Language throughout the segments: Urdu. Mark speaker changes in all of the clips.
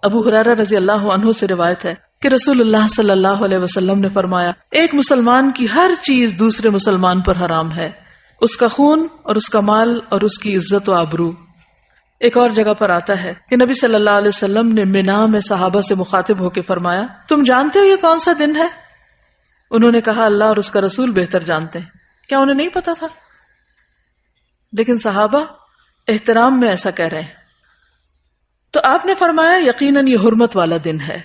Speaker 1: ابو ہریرہ رضی اللہ عنہ سے روایت ہے کہ رسول اللہ صلی اللہ علیہ وسلم نے فرمایا، ایک مسلمان کی ہر چیز دوسرے مسلمان پر حرام ہے، اس کا خون اور اس کا مال اور اس کی عزت و آبرو۔ ایک اور جگہ پر آتا ہے کہ نبی صلی اللہ علیہ وسلم نے منا میں صحابہ سے مخاطب ہو کے فرمایا، تم جانتے ہو یہ کون سا دن ہے؟ انہوں نے کہا اللہ اور اس کا رسول بہتر جانتے ہیں۔ کیا انہیں نہیں پتا تھا؟ لیکن صحابہ احترام میں ایسا کہہ رہے ہیں۔ تو آپ نے فرمایا یقیناً یہ حرمت والا دن ہے۔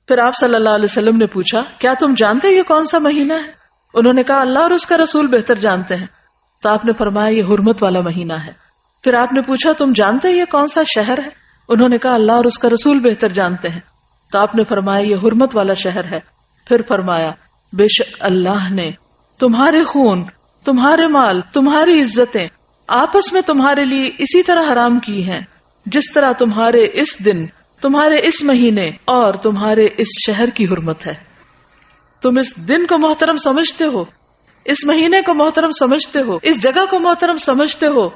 Speaker 1: پھر آپ صلی اللہ علیہ وسلم نے پوچھا کیا تم جانتے یہ کون سا مہینہ ہے؟ انہوں نے کہا اللہ اور اس کا رسول بہتر جانتے ہیں۔ تو آپ نے فرمایا یہ حرمت والا مہینہ ہے۔ پھر آپ نے پوچھا تم جانتے یہ کون سا شہر ہے؟ انہوں نے کہا اللہ اور اس کا رسول بہتر جانتے ہیں۔ تو آپ نے فرمایا یہ حرمت والا شہر ہے۔ پھر فرمایا بے شک اللہ نے تمہارے خون، تمہارے مال، تمہاری عزتیں آپس میں تمہارے لیے اسی طرح حرام کی ہیں جس طرح تمہارے اس دن، تمہارے اس مہینے اور تمہارے اس شہر کی حرمت ہے۔ تم اس دن کو محترم سمجھتے ہو، اس مہینے کو محترم سمجھتے ہو، اس جگہ کو محترم سمجھتے ہو،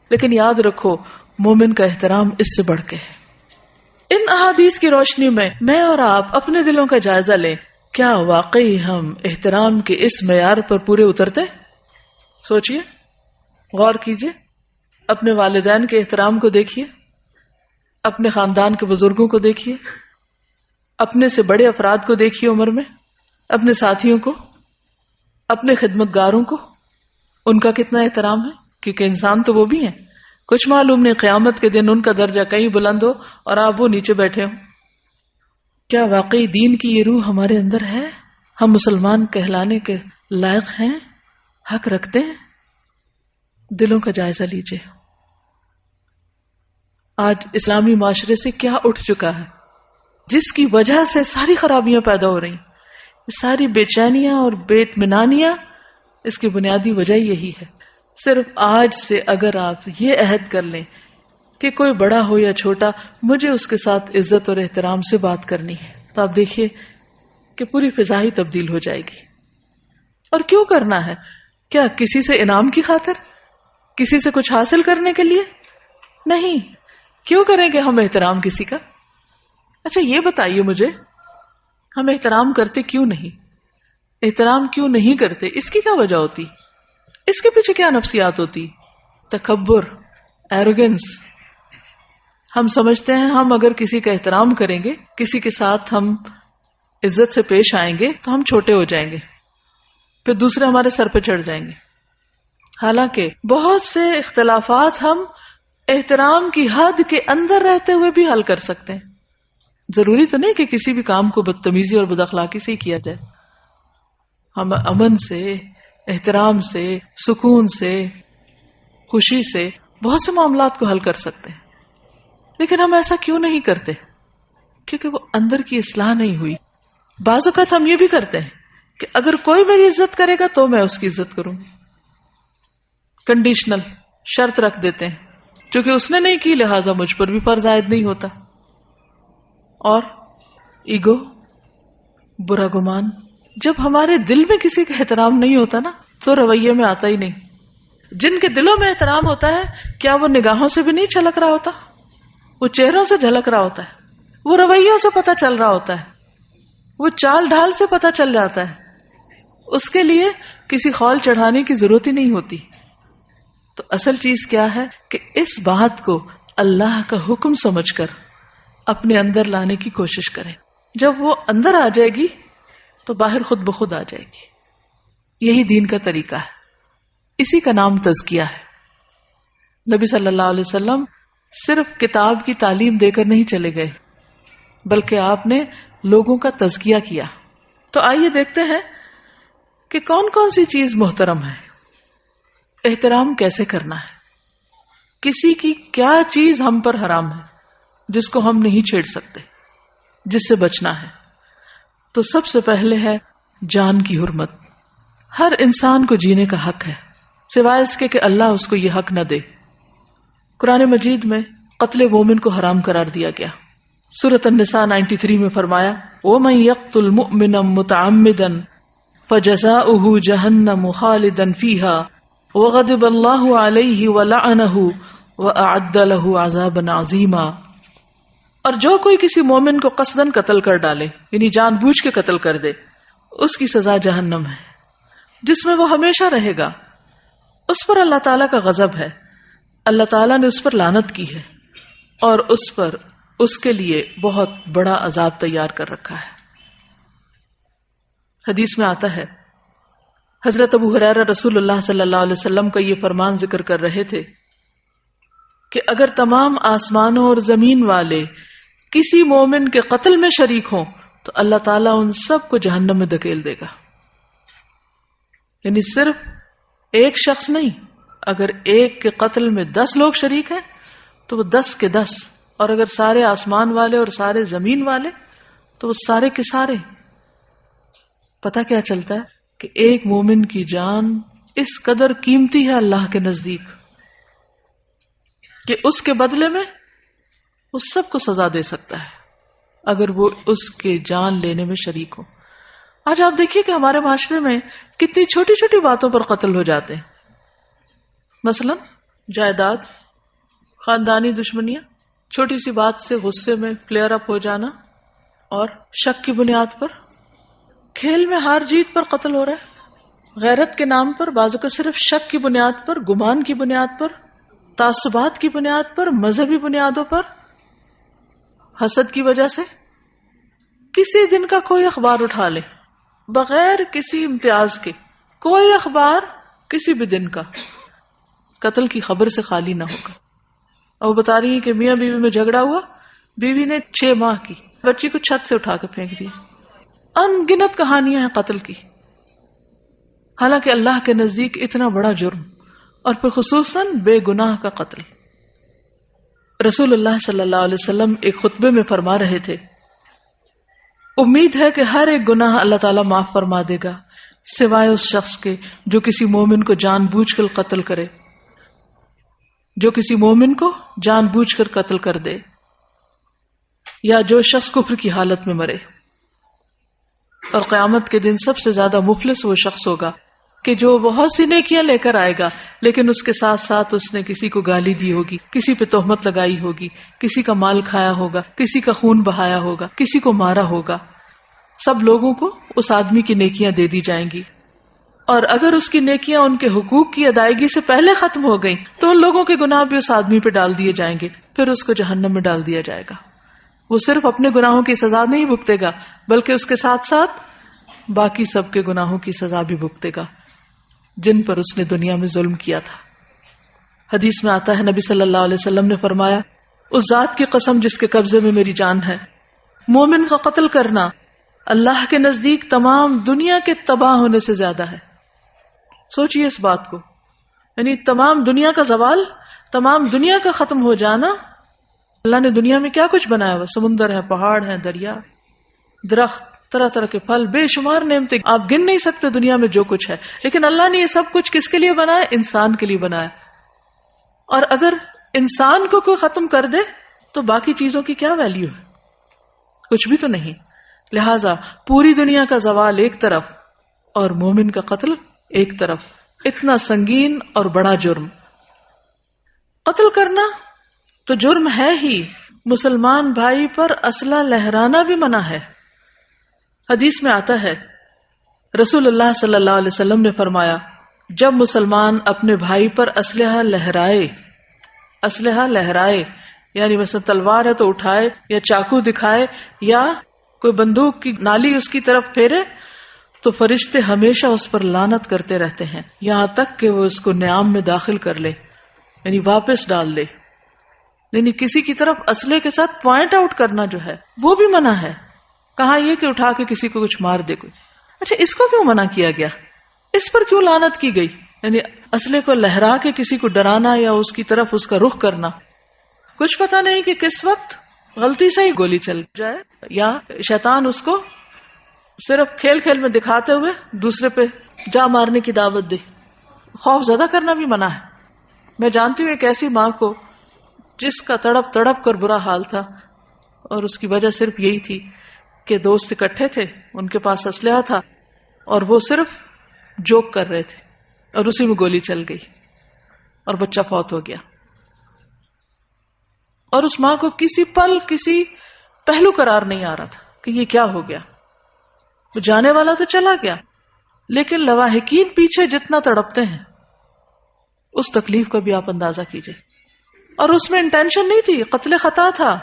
Speaker 1: لیکن یاد رکھو مومن کا احترام اس سے بڑھ کے ہے۔ ان احادیث کی روشنی میں اور آپ اپنے دلوں کا جائزہ لیں، کیا واقعی ہم احترام کے اس معیار پر پورے اترتے؟ سوچئے، غور کیجئے، اپنے والدین کے احترام کو دیکھیے، اپنے خاندان کے بزرگوں کو دیکھیے، اپنے سے بڑے افراد کو دیکھیے عمر میں، اپنے ساتھیوں کو، اپنے خدمتگاروں کو، ان کا کتنا احترام ہے، کیونکہ انسان تو وہ بھی ہیں۔ کچھ معلوم نہیں قیامت کے دن ان کا درجہ کہیں بلند ہو اور آپ وہ نیچے بیٹھے ہوں۔ کیا واقعی دین کی یہ روح ہمارے اندر ہے؟ ہم مسلمان کہلانے کے لائق ہیں؟ حق رکھتے ہیں؟ دلوں کا جائزہ لیجئے۔ آج اسلامی معاشرے سے کیا اٹھ چکا ہے جس کی وجہ سے ساری خرابیاں پیدا ہو رہی، ساری بے چینیاں اور بے اطمینانیاں، اس کی بنیادی وجہ یہی ہے۔ صرف آج سے اگر آپ یہ عہد کر لیں کہ کوئی بڑا ہو یا چھوٹا مجھے اس کے ساتھ عزت اور احترام سے بات کرنی ہے، تو آپ دیکھیے کہ پوری فضا ہی تبدیل ہو جائے گی۔ اور کیوں کرنا ہے؟ کیا کسی سے انعام کی خاطر؟ کسی سے کچھ حاصل کرنے کے لیے؟ نہیں۔ کیوں کریں گے ہم احترام کسی کا؟ اچھا یہ بتائیے مجھے، ہم احترام کرتے کیوں نہیں؟ احترام کیوں نہیں کرتے؟ اس کی کیا وجہ ہوتی؟ اس کے پیچھے کیا نفسیات ہوتی؟ تکبر، ایروگنس۔ ہم سمجھتے ہیں ہم اگر کسی کا احترام کریں گے، کسی کے ساتھ ہم عزت سے پیش آئیں گے تو ہم چھوٹے ہو جائیں گے، پھر دوسرے ہمارے سر پہ چڑھ جائیں گے۔ حالانکہ بہت سے اختلافات ہم احترام کی حد کے اندر رہتے ہوئے بھی حل کر سکتے ہیں۔ ضروری تو نہیں کہ کسی بھی کام کو بدتمیزی اور بد اخلاقی سے ہی کیا جائے۔ ہم امن سے، احترام سے، سکون سے، خوشی سے بہت سے معاملات کو حل کر سکتے ہیں، لیکن ہم ایسا کیوں نہیں کرتے؟ کیونکہ وہ اندر کی اصلاح نہیں ہوئی۔ بعض اوقات ہم یہ بھی کرتے ہیں کہ اگر کوئی میری عزت کرے گا تو میں اس کی عزت کروں گی، کنڈیشنل شرط رکھ دیتے ہیں، کیونکہ اس نے نہیں کی لہٰذا مجھ پر بھی فرض عائد نہیں ہوتا۔ اور ایگو، برا گمان، جب ہمارے دل میں کسی کا احترام نہیں ہوتا نا تو رویے میں آتا ہی نہیں۔ جن کے دلوں میں احترام ہوتا ہے کیا وہ نگاہوں سے بھی نہیں چھلک رہا ہوتا؟ وہ چہروں سے جھلک رہا ہوتا ہے، وہ رویوں سے پتہ چل رہا ہوتا ہے، وہ چال ڈھال سے پتہ چل جاتا ہے۔ اس کے لیے کسی خول چڑھانے کی ضرورت ہی نہیں ہوتی۔ تو اصل چیز کیا ہے کہ اس بات کو اللہ کا حکم سمجھ کر اپنے اندر لانے کی کوشش کریں۔ جب وہ اندر آ جائے گی تو باہر خود بخود آ جائے گی۔ یہی دین کا طریقہ ہے، اسی کا نام تزکیہ ہے۔ نبی صلی اللہ علیہ وسلم صرف کتاب کی تعلیم دے کر نہیں چلے گئے، بلکہ آپ نے لوگوں کا تزکیہ کیا۔ تو آئیے دیکھتے ہیں کہ کون کون سی چیز محترم ہے، احترام کیسے کرنا ہے، کسی کی کیا چیز ہم پر حرام ہے جس کو ہم نہیں چھیڑ سکتے، جس سے بچنا ہے۔ تو سب سے پہلے ہے جان کی حرمت۔ ہر انسان کو جینے کا حق ہے، سوائے اس کے کہ اللہ اس کو یہ حق نہ دے۔ قرآن مجید میں قتل مومن کو حرام قرار دیا گیا۔ سورۃ النساء 93 میں فرمایا وَمَن يَقْتُلْ مُؤْمِنًا مُتَعَمِّدًا فَجَزَاؤُهُ جَهَنَّمُ خَالِدًا فِيهَا وَغَضِبَ اللَّهُ عَلَيْهِ وَلَعَنَهُ وَأَعَدَّ لَهُ عَذَابًا عَظِيمًا۔ اور جو کوئی کسی مومن کو قصدن قتل کر ڈالے یعنی جان بوجھ کے قتل کر دے اس کی سزا جہنم ہے جس میں وہ ہمیشہ رہے گا. اس پر اللہ تعالیٰ کا غضب ہے, اللہ تعالیٰ نے اس پر لعنت کی ہے اور اس پر اس کے لیے بہت بڑا عذاب تیار کر رکھا ہے. حدیث میں آتا ہے حضرت ابو ہریرہ رسول اللہ صلی اللہ علیہ وسلم کا یہ فرمان ذکر کر رہے تھے کہ اگر تمام آسمانوں اور زمین والے کسی مومن کے قتل میں شریک ہوں تو اللہ تعالیٰ ان سب کو جہنم میں دھکیل دے گا. یعنی صرف ایک شخص نہیں, اگر ایک کے قتل میں 10 لوگ شریک ہیں تو وہ 10 کے 10, اور اگر سارے آسمان والے اور سارے زمین والے تو وہ سارے کے سارے. پتہ کیا چلتا ہے کہ ایک مومن کی جان اس قدر قیمتی ہے اللہ کے نزدیک کہ اس کے بدلے میں وہ سب کو سزا دے سکتا ہے اگر وہ اس کے جان لینے میں شریک ہو. آج آپ دیکھیے کہ ہمارے معاشرے میں کتنی چھوٹی چھوٹی باتوں پر قتل ہو جاتے ہیں. مثلا جائیداد, خاندانی دشمنیاں, چھوٹی سی بات سے غصے میں فلیئر اپ ہو جانا, اور شک کی بنیاد پر, کھیل میں ہار جیت پر قتل ہو رہا ہے, غیرت کے نام پر, بعضوں کو صرف شک کی بنیاد پر, گمان کی بنیاد پر, تعصبات کی بنیاد پر, مذہبی بنیادوں پر, حسد کی وجہ سے. کسی دن کا کوئی اخبار اٹھا لے بغیر کسی امتیاز کے, کوئی اخبار کسی بھی دن کا قتل کی خبر سے خالی نہ ہوگا. اور وہ بتا رہی ہے کہ میاں بیوی میں جھگڑا ہوا, بیوی نے 6 ماہ کی بچی کو چھت سے اٹھا کے پھینک دیا. ان گنت کہانیاں ہیں قتل کی, حالانکہ اللہ کے نزدیک اتنا بڑا جرم, اور پھر خصوصاً بے گناہ کا قتل. رسول اللہ صلی اللہ علیہ وسلم ایک خطبے میں فرما رہے تھے, امید ہے کہ ہر ایک گناہ اللہ تعالیٰ معاف فرما دے گا سوائے اس شخص کے جو کسی مومن کو جان بوجھ کر قتل کرے, جو کسی مومن کو جان بوجھ کر قتل کر دے, یا جو شخص کفر کی حالت میں مرے. اور قیامت کے دن سب سے زیادہ مفلس وہ شخص ہوگا کہ جو بہت سی نیکیاں لے کر آئے گا لیکن اس کے ساتھ ساتھ اس نے کسی کو گالی دی ہوگی, کسی پہ تہمت لگائی ہوگی, کسی کا مال کھایا ہوگا, کسی کا خون بہایا ہوگا, کسی کو مارا ہوگا. سب لوگوں کو اس آدمی کی نیکیاں دے دی جائیں گی, اور اگر اس کی نیکیاں ان کے حقوق کی ادائیگی سے پہلے ختم ہو گئیں تو ان لوگوں کے گناہ بھی اس آدمی پہ ڈال دیے جائیں گے, پھر اس کو جہنم میں ڈال دیا جائے گا. وہ صرف اپنے گناہوں کی سزا نہیں بھگتے گا بلکہ اس کے ساتھ ساتھ باقی سب کے گناہوں کی سزا بھی بھگتے گا جن پر اس نے دنیا میں ظلم کیا تھا. حدیث میں آتا ہے نبی صلی اللہ علیہ وسلم نے فرمایا, اس ذات کی قسم جس کے قبضے میں میری جان ہے, مومن کا قتل کرنا اللہ کے نزدیک تمام دنیا کے تباہ ہونے سے زیادہ ہے. سوچئے اس بات کو, یعنی تمام دنیا کا زوال, تمام دنیا کا ختم ہو جانا. اللہ نے دنیا میں کیا کچھ بنایا ہوا, سمندر ہے, پہاڑ ہیں, دریا, درخت, طرح طرح کے پھل, بے شمار نعمتیں, آپ گن نہیں سکتے دنیا میں جو کچھ ہے. لیکن اللہ نے یہ سب کچھ کس کے لیے بنایا؟ انسان کے لیے بنایا. اور اگر انسان کو کوئی ختم کر دے تو باقی چیزوں کی کیا ویلیو ہے؟ کچھ بھی تو نہیں. لہذا پوری دنیا کا زوال ایک طرف اور مومن کا قتل ایک طرف, اتنا سنگین اور بڑا جرم. قتل کرنا تو جرم ہے ہی, مسلمان بھائی پر اسلحہ لہرانا بھی منع ہے. حدیث میں آتا ہے رسول اللہ صلی اللہ علیہ وسلم نے فرمایا, جب مسلمان اپنے بھائی پر اسلحہ لہرائے یعنی مثلا تلوار ہے تو اٹھائے, یا چاقو دکھائے, یا کوئی بندوق کی نالی اس کی طرف پھیرے, تو فرشتے ہمیشہ اس پر لعنت کرتے رہتے ہیں یہاں تک کہ وہ اس کو نیام میں داخل کر لے, یعنی واپس ڈال لے. یعنی کسی کی طرف اسلحے کے ساتھ پوائنٹ آؤٹ کرنا جو ہے وہ بھی منع ہے. کہا یہ کہ اٹھا کے کسی کو کچھ مار دے کوئی. اچھا, اس کو کیوں منع کیا گیا؟ اس پر کیوں لعنت کی گئی؟ یعنی اسلحے کو لہرا کے کسی کو ڈرانا یا اس کی طرف اس کا رخ کرنا. کچھ پتہ نہیں کہ کس وقت غلطی سے ہی گولی چل جائے, یا شیطان اس کو صرف کھیل کھیل میں دکھاتے ہوئے دوسرے پہ جا مارنے کی دعوت دے. خوف زدہ کرنا بھی منع ہے. میں جانتی ہوں ایک ایسی ماں کو جس کا تڑپ تڑپ کر برا حال تھا, اور اس کی وجہ صرف یہی تھی کہ دوست اکٹھے تھے, ان کے پاس اسلحہ تھا, اور وہ صرف جوک کر رہے تھے, اور اسی میں گولی چل گئی اور بچہ فوت ہو گیا. اور اس ماں کو کسی پل کسی پہلو قرار نہیں آ رہا تھا کہ یہ کیا ہو گیا. وہ جانے والا تو چلا گیا، لیکن لواحقین پیچھے جتنا تڑپتے ہیں اس تکلیف کا بھی آپ اندازہ کیجئے. اور اس میں انٹینشن نہیں تھی، قتل خطا تھا،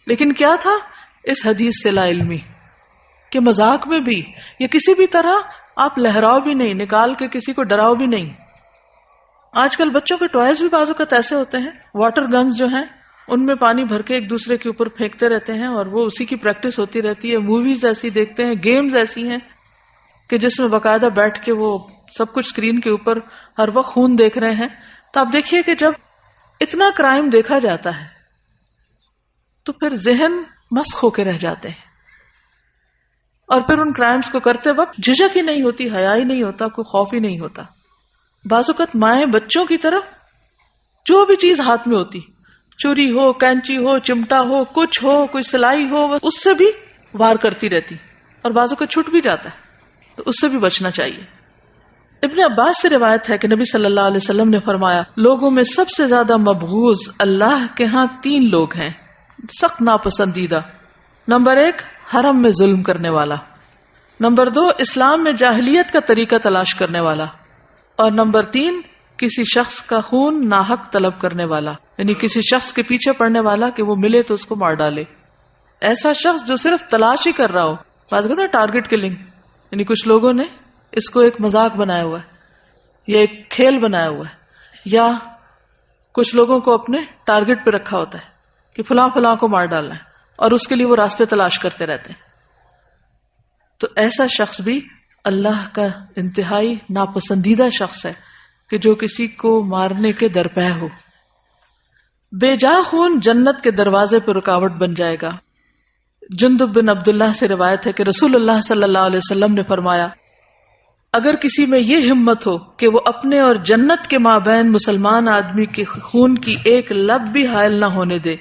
Speaker 1: لیکن کیا تھا؟ اس حدیث سے لا علمی کہ مذاق میں بھی یا کسی بھی طرح آپ لہراؤ بھی نہیں، نکال کے کسی کو ڈراؤ بھی نہیں. آج کل بچوں کے ٹوائز بھی بعض اوقات ایسے ہوتے ہیں، واٹر گنز جو ہیں ان میں پانی بھر کے ایک دوسرے کے اوپر پھینکتے رہتے ہیں اور وہ اسی کی پریکٹس ہوتی رہتی ہے. موویز ایسی دیکھتے ہیں، گیمز ایسی ہیں کہ جس میں باقاعدہ بیٹھ کے وہ سب کچھ اسکرین کے اوپر ہر وقت خون دیکھ رہے ہیں. تو آپ دیکھیے کہ جب اتنا کرائم دیکھا جاتا ہے تو پھر ذہن مسخ ہو کے رہ جاتے ہیں، اور پھر ان کرائمز کو کرتے وقت جھجک ہی نہیں ہوتی، حیا ہی نہیں ہوتا، کوئی خوف ہی نہیں ہوتا. بعض اوقات مائیں بچوں کی طرف جو بھی چیز ہاتھ میں ہوتی، چوری ہو، کینچی ہو، چمٹا ہو، کچھ ہو، کوئی سلائی ہو، اس سے بھی وار کرتی رہتی، اور بعض اوقات چھوٹ بھی جاتا ہے، تو اس سے بھی بچنا چاہیے. ابن عباس سے روایت ہے کہ نبی صلی اللہ علیہ وسلم نے فرمایا، لوگوں میں سب سے زیادہ مبغوض اللہ کے ہاں 3 لوگ ہیں، سخت ناپسندیدہ. نمبر 1 حرم میں ظلم کرنے والا، نمبر 2 اسلام میں جاہلیت کا طریقہ تلاش کرنے والا، اور نمبر 3 کسی شخص کا خون ناحق طلب کرنے والا، یعنی کسی شخص کے پیچھے پڑنے والا کہ وہ ملے تو اس کو مار ڈالے. ایسا شخص جو صرف تلاش ہی کر رہا ہو. بات کرتا ہے ٹارگٹ کلنگ، یعنی کچھ لوگوں نے اس کو ایک مذاق بنایا ہوا ہے یا ایک کھیل بنایا ہوا ہے، یا کچھ لوگوں کو اپنے ٹارگٹ پہ رکھا ہوتا ہے کہ فلاں فلاں کو مار ڈالنا ہے، اور اس کے لیے وہ راستے تلاش کرتے رہتے ہیں. تو ایسا شخص بھی اللہ کا انتہائی ناپسندیدہ شخص ہے کہ جو کسی کو مارنے کے درپے ہو. بے جا خون جنت کے دروازے پر رکاوٹ بن جائے گا. جندب بن عبداللہ سے روایت ہے کہ رسول اللہ صلی اللہ علیہ وسلم نے فرمایا، اگر کسی میں یہ ہمت ہو کہ وہ اپنے اور جنت کے مابین مسلمان آدمی کے خون کی ایک لب بھی حائل نہ ہونے دے،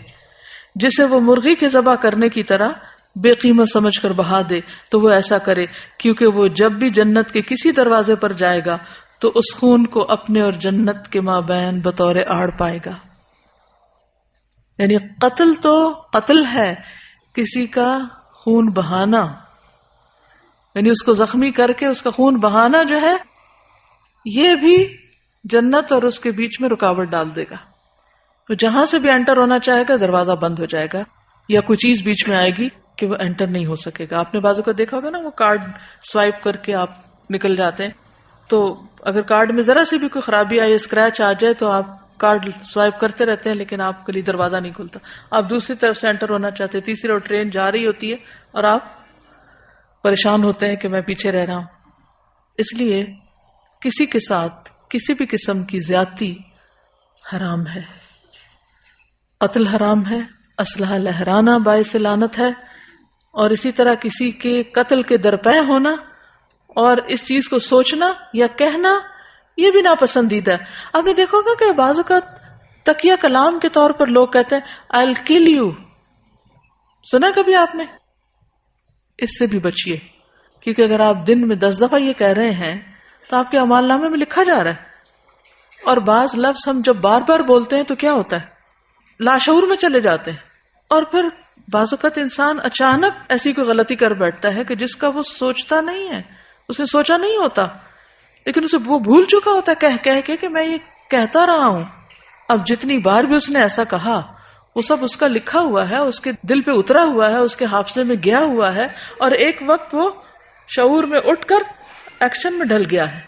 Speaker 1: جسے وہ مرغی کے ذبح کرنے کی طرح بے قیمت سمجھ کر بہا دے، تو وہ ایسا کرے، کیونکہ وہ جب بھی جنت کے کسی دروازے پر جائے گا تو اس خون کو اپنے اور جنت کے مابین بطور آڑ پائے گا. یعنی قتل تو قتل ہے، کسی کا خون بہانا، یعنی اس کو زخمی کر کے اس کا خون بہانا جو ہے، یہ بھی جنت اور اس کے بیچ میں رکاوٹ ڈال دے گا. تو جہاں سے بھی انٹر ہونا چاہے گا دروازہ بند ہو جائے گا، یا کوئی چیز بیچ میں آئے گی کہ وہ انٹر نہیں ہو سکے گا. آپ نے بازو کا دیکھا ہوگا نا، وہ کارڈ سوائپ کر کے آپ نکل جاتے ہیں، تو اگر کارڈ میں ذرا سی بھی کوئی خرابی آئے، اسکریچ آ جائے، تو آپ کارڈ سوائپ کرتے رہتے ہیں، لیکن آپ کے لیے دروازہ نہیں کھلتا. آپ دوسری طرف سے انٹر ہونا چاہتے ہیں، تیسری اور ٹرین جا رہی ہوتی ہے اور آپ پریشان ہوتے ہیں کہ میں پیچھے رہ رہا ہوں. اس لیے کسی کے ساتھ کسی بھی قسم کی زیادتی حرام ہے. قتل حرام ہے، اسلحہ لہرانا باعث لعنت ہے، اور اسی طرح کسی کے قتل کے درپے ہونا اور اس چیز کو سوچنا یا کہنا، یہ بھی ناپسندیدہ ہے. آپ نے دیکھا ہوگا کہ بعض اوقات تکیہ کلام کے طور پر لوگ کہتے ہیں I'll kill you. سنا کبھی آپ نے؟ اس سے بھی بچیے، کیونکہ اگر آپ دن میں 10 دفعہ یہ کہہ رہے ہیں تو آپ کے اعمال نامے میں لکھا جا رہا ہے. اور بعض لفظ ہم جب بار بار بولتے ہیں تو کیا ہوتا ہے، لاشعور میں چلے جاتے ہیں، اور پھر بعض اوقات انسان اچانک ایسی کوئی غلطی کر بیٹھتا ہے کہ جس کا وہ سوچتا نہیں ہے، اس نے سوچا نہیں ہوتا، لیکن اسے وہ بھول چکا ہوتا ہے کہہ کے کہ میں یہ کہتا رہا ہوں. اب جتنی بار بھی اس نے ایسا کہا، وہ سب اس کا لکھا ہوا ہے، اس کے دل پہ اترا ہوا ہے، اس کے حافظے میں گیا ہوا ہے، اور ایک وقت وہ شعور میں اٹھ کر ایکشن میں ڈل گیا ہے.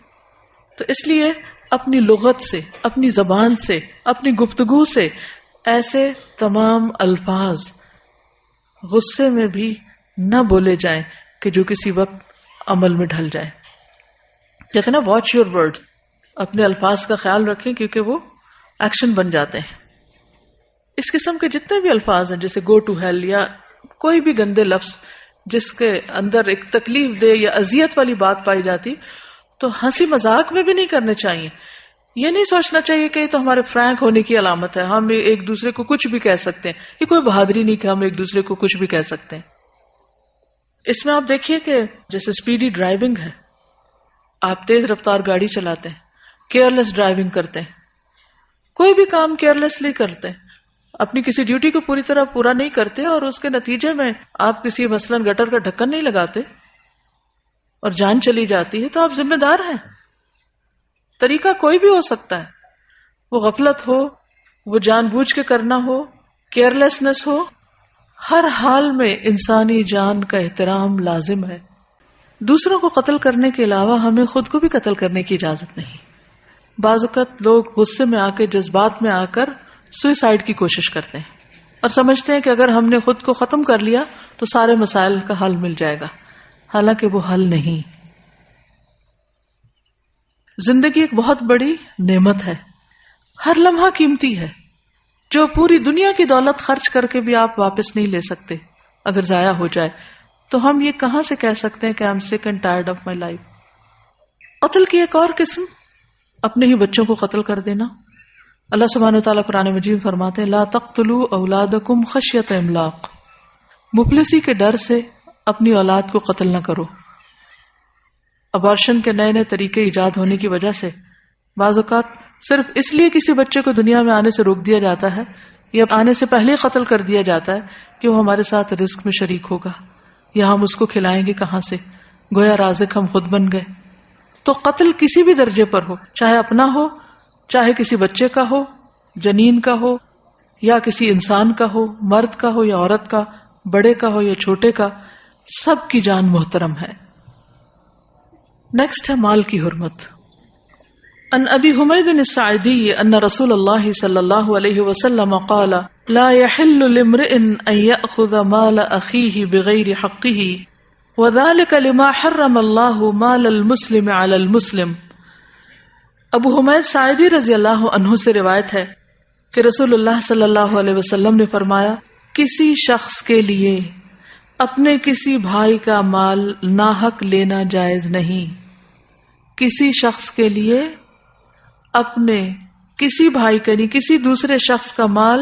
Speaker 1: تو اس لیے اپنی لغت سے، اپنی زبان سے، اپنی گفتگو سے ایسے تمام الفاظ غصے میں بھی نہ بولے جائیں کہ جو کسی وقت عمل میں ڈھل جائے. کہتے ہیں نا واچ یور ورڈ، اپنے الفاظ کا خیال رکھیں کیونکہ وہ ایکشن بن جاتے ہیں. اس قسم کے جتنے بھی الفاظ ہیں، جیسے گو ٹو ہیل یا کوئی بھی گندے لفظ جس کے اندر ایک تکلیف دہ یا اذیت والی بات پائی جاتی، تو ہنسی مذاق میں بھی نہیں کرنے چاہیے. یہ نہیں سوچنا چاہیے کہ یہ تو ہمارے فرینک ہونے کی علامت ہے، ہم ایک دوسرے کو کچھ بھی کہہ سکتے ہیں. یہ کوئی بہادری نہیں کہ ہم ایک دوسرے کو کچھ بھی کہہ سکتے ہیں. اس میں آپ دیکھیے کہ جیسے اسپیڈی ڈرائیونگ ہے، آپ تیز رفتار گاڑی چلاتے ہیں، کیئرلیس ڈرائیونگ کرتے ہیں، کوئی بھی کام کیئرلیسلی کرتے ہیں، اپنی کسی ڈیوٹی کو پوری طرح پورا نہیں کرتے اور اس کے نتیجے میں آپ کسی مثلاً گٹر کا ڈھکن نہیں لگاتے اور جان چلی جاتی ہے تو آپ ذمہ دار ہیں. طریقہ کوئی بھی ہو سکتا ہے، وہ غفلت ہو، وہ جان بوجھ کے کرنا ہو، کیئرلیسنس ہو، ہر حال میں انسانی جان کا احترام لازم ہے. دوسروں کو قتل کرنے کے علاوہ ہمیں خود کو بھی قتل کرنے کی اجازت نہیں. بعض اوقات لوگ غصے میں آ کے، جذبات میں آ کر سوئسائڈ کی کوشش کرتے ہیں اور سمجھتے ہیں کہ اگر ہم نے خود کو ختم کر لیا تو سارے مسائل کا حل مل جائے گا، حالانکہ وہ حل نہیں. زندگی ایک بہت بڑی نعمت ہے، ہر لمحہ قیمتی ہے، جو پوری دنیا کی دولت خرچ کر کے بھی آپ واپس نہیں لے سکتے. اگر ضائع ہو جائے تو ہم یہ کہاں سے کہہ سکتے ہیں کہ آئی ایم سک and tired of my life. قتل کی ایک اور قسم اپنے ہی بچوں کو قتل کر دینا. اللہ سبحانہ وتعالیٰ قرآن مجید میں فرماتے ہیں لا تقتلوا اولادکم خشیۃ املاق. مفلسی کے ڈر سے اپنی اولاد کو قتل نہ کرو. ابارشن کے نئے نئے طریقے ایجاد ہونے کی وجہ سے بعض اوقات صرف اس لیے کسی بچے کو دنیا میں آنے سے روک دیا جاتا ہے یا آنے سے پہلے قتل کر دیا جاتا ہے کہ وہ ہمارے ساتھ رزق میں شریک ہوگا یا ہم اس کو کھلائیں گے کہاں سے، گویا رازق ہم خود بن گئے. تو قتل کسی بھی درجے پر ہو، چاہے اپنا ہو، چاہے کسی بچے کا ہو، جنین کا ہو یا کسی انسان کا ہو، مرد کا ہو یا عورت کا، بڑے کا ہو یا چھوٹے کا، سب کی جان محترم ہے. نیکسٹ ہے مال کی حرمت. ان ابی حمید الساعدی ان رسول اللہ صلی اللہ علیہ وسلم قال لا يحل لامرئ ان يأخذ مال اخیہ بغیر حقہ وذلك لما حرم اللہ مال المسلم علی المسلم. ابو حمید ساعدی رضی اللہ عنہ سے روایت ہے کہ رسول اللہ صلی اللہ علیہ وسلم نے فرمایا کسی شخص کے لیے اپنے کسی بھائی کا مال ناحق لینا جائز نہیں. کسی شخص کے لیے اپنے کسی بھائی کا نہیں، کسی دوسرے شخص کا مال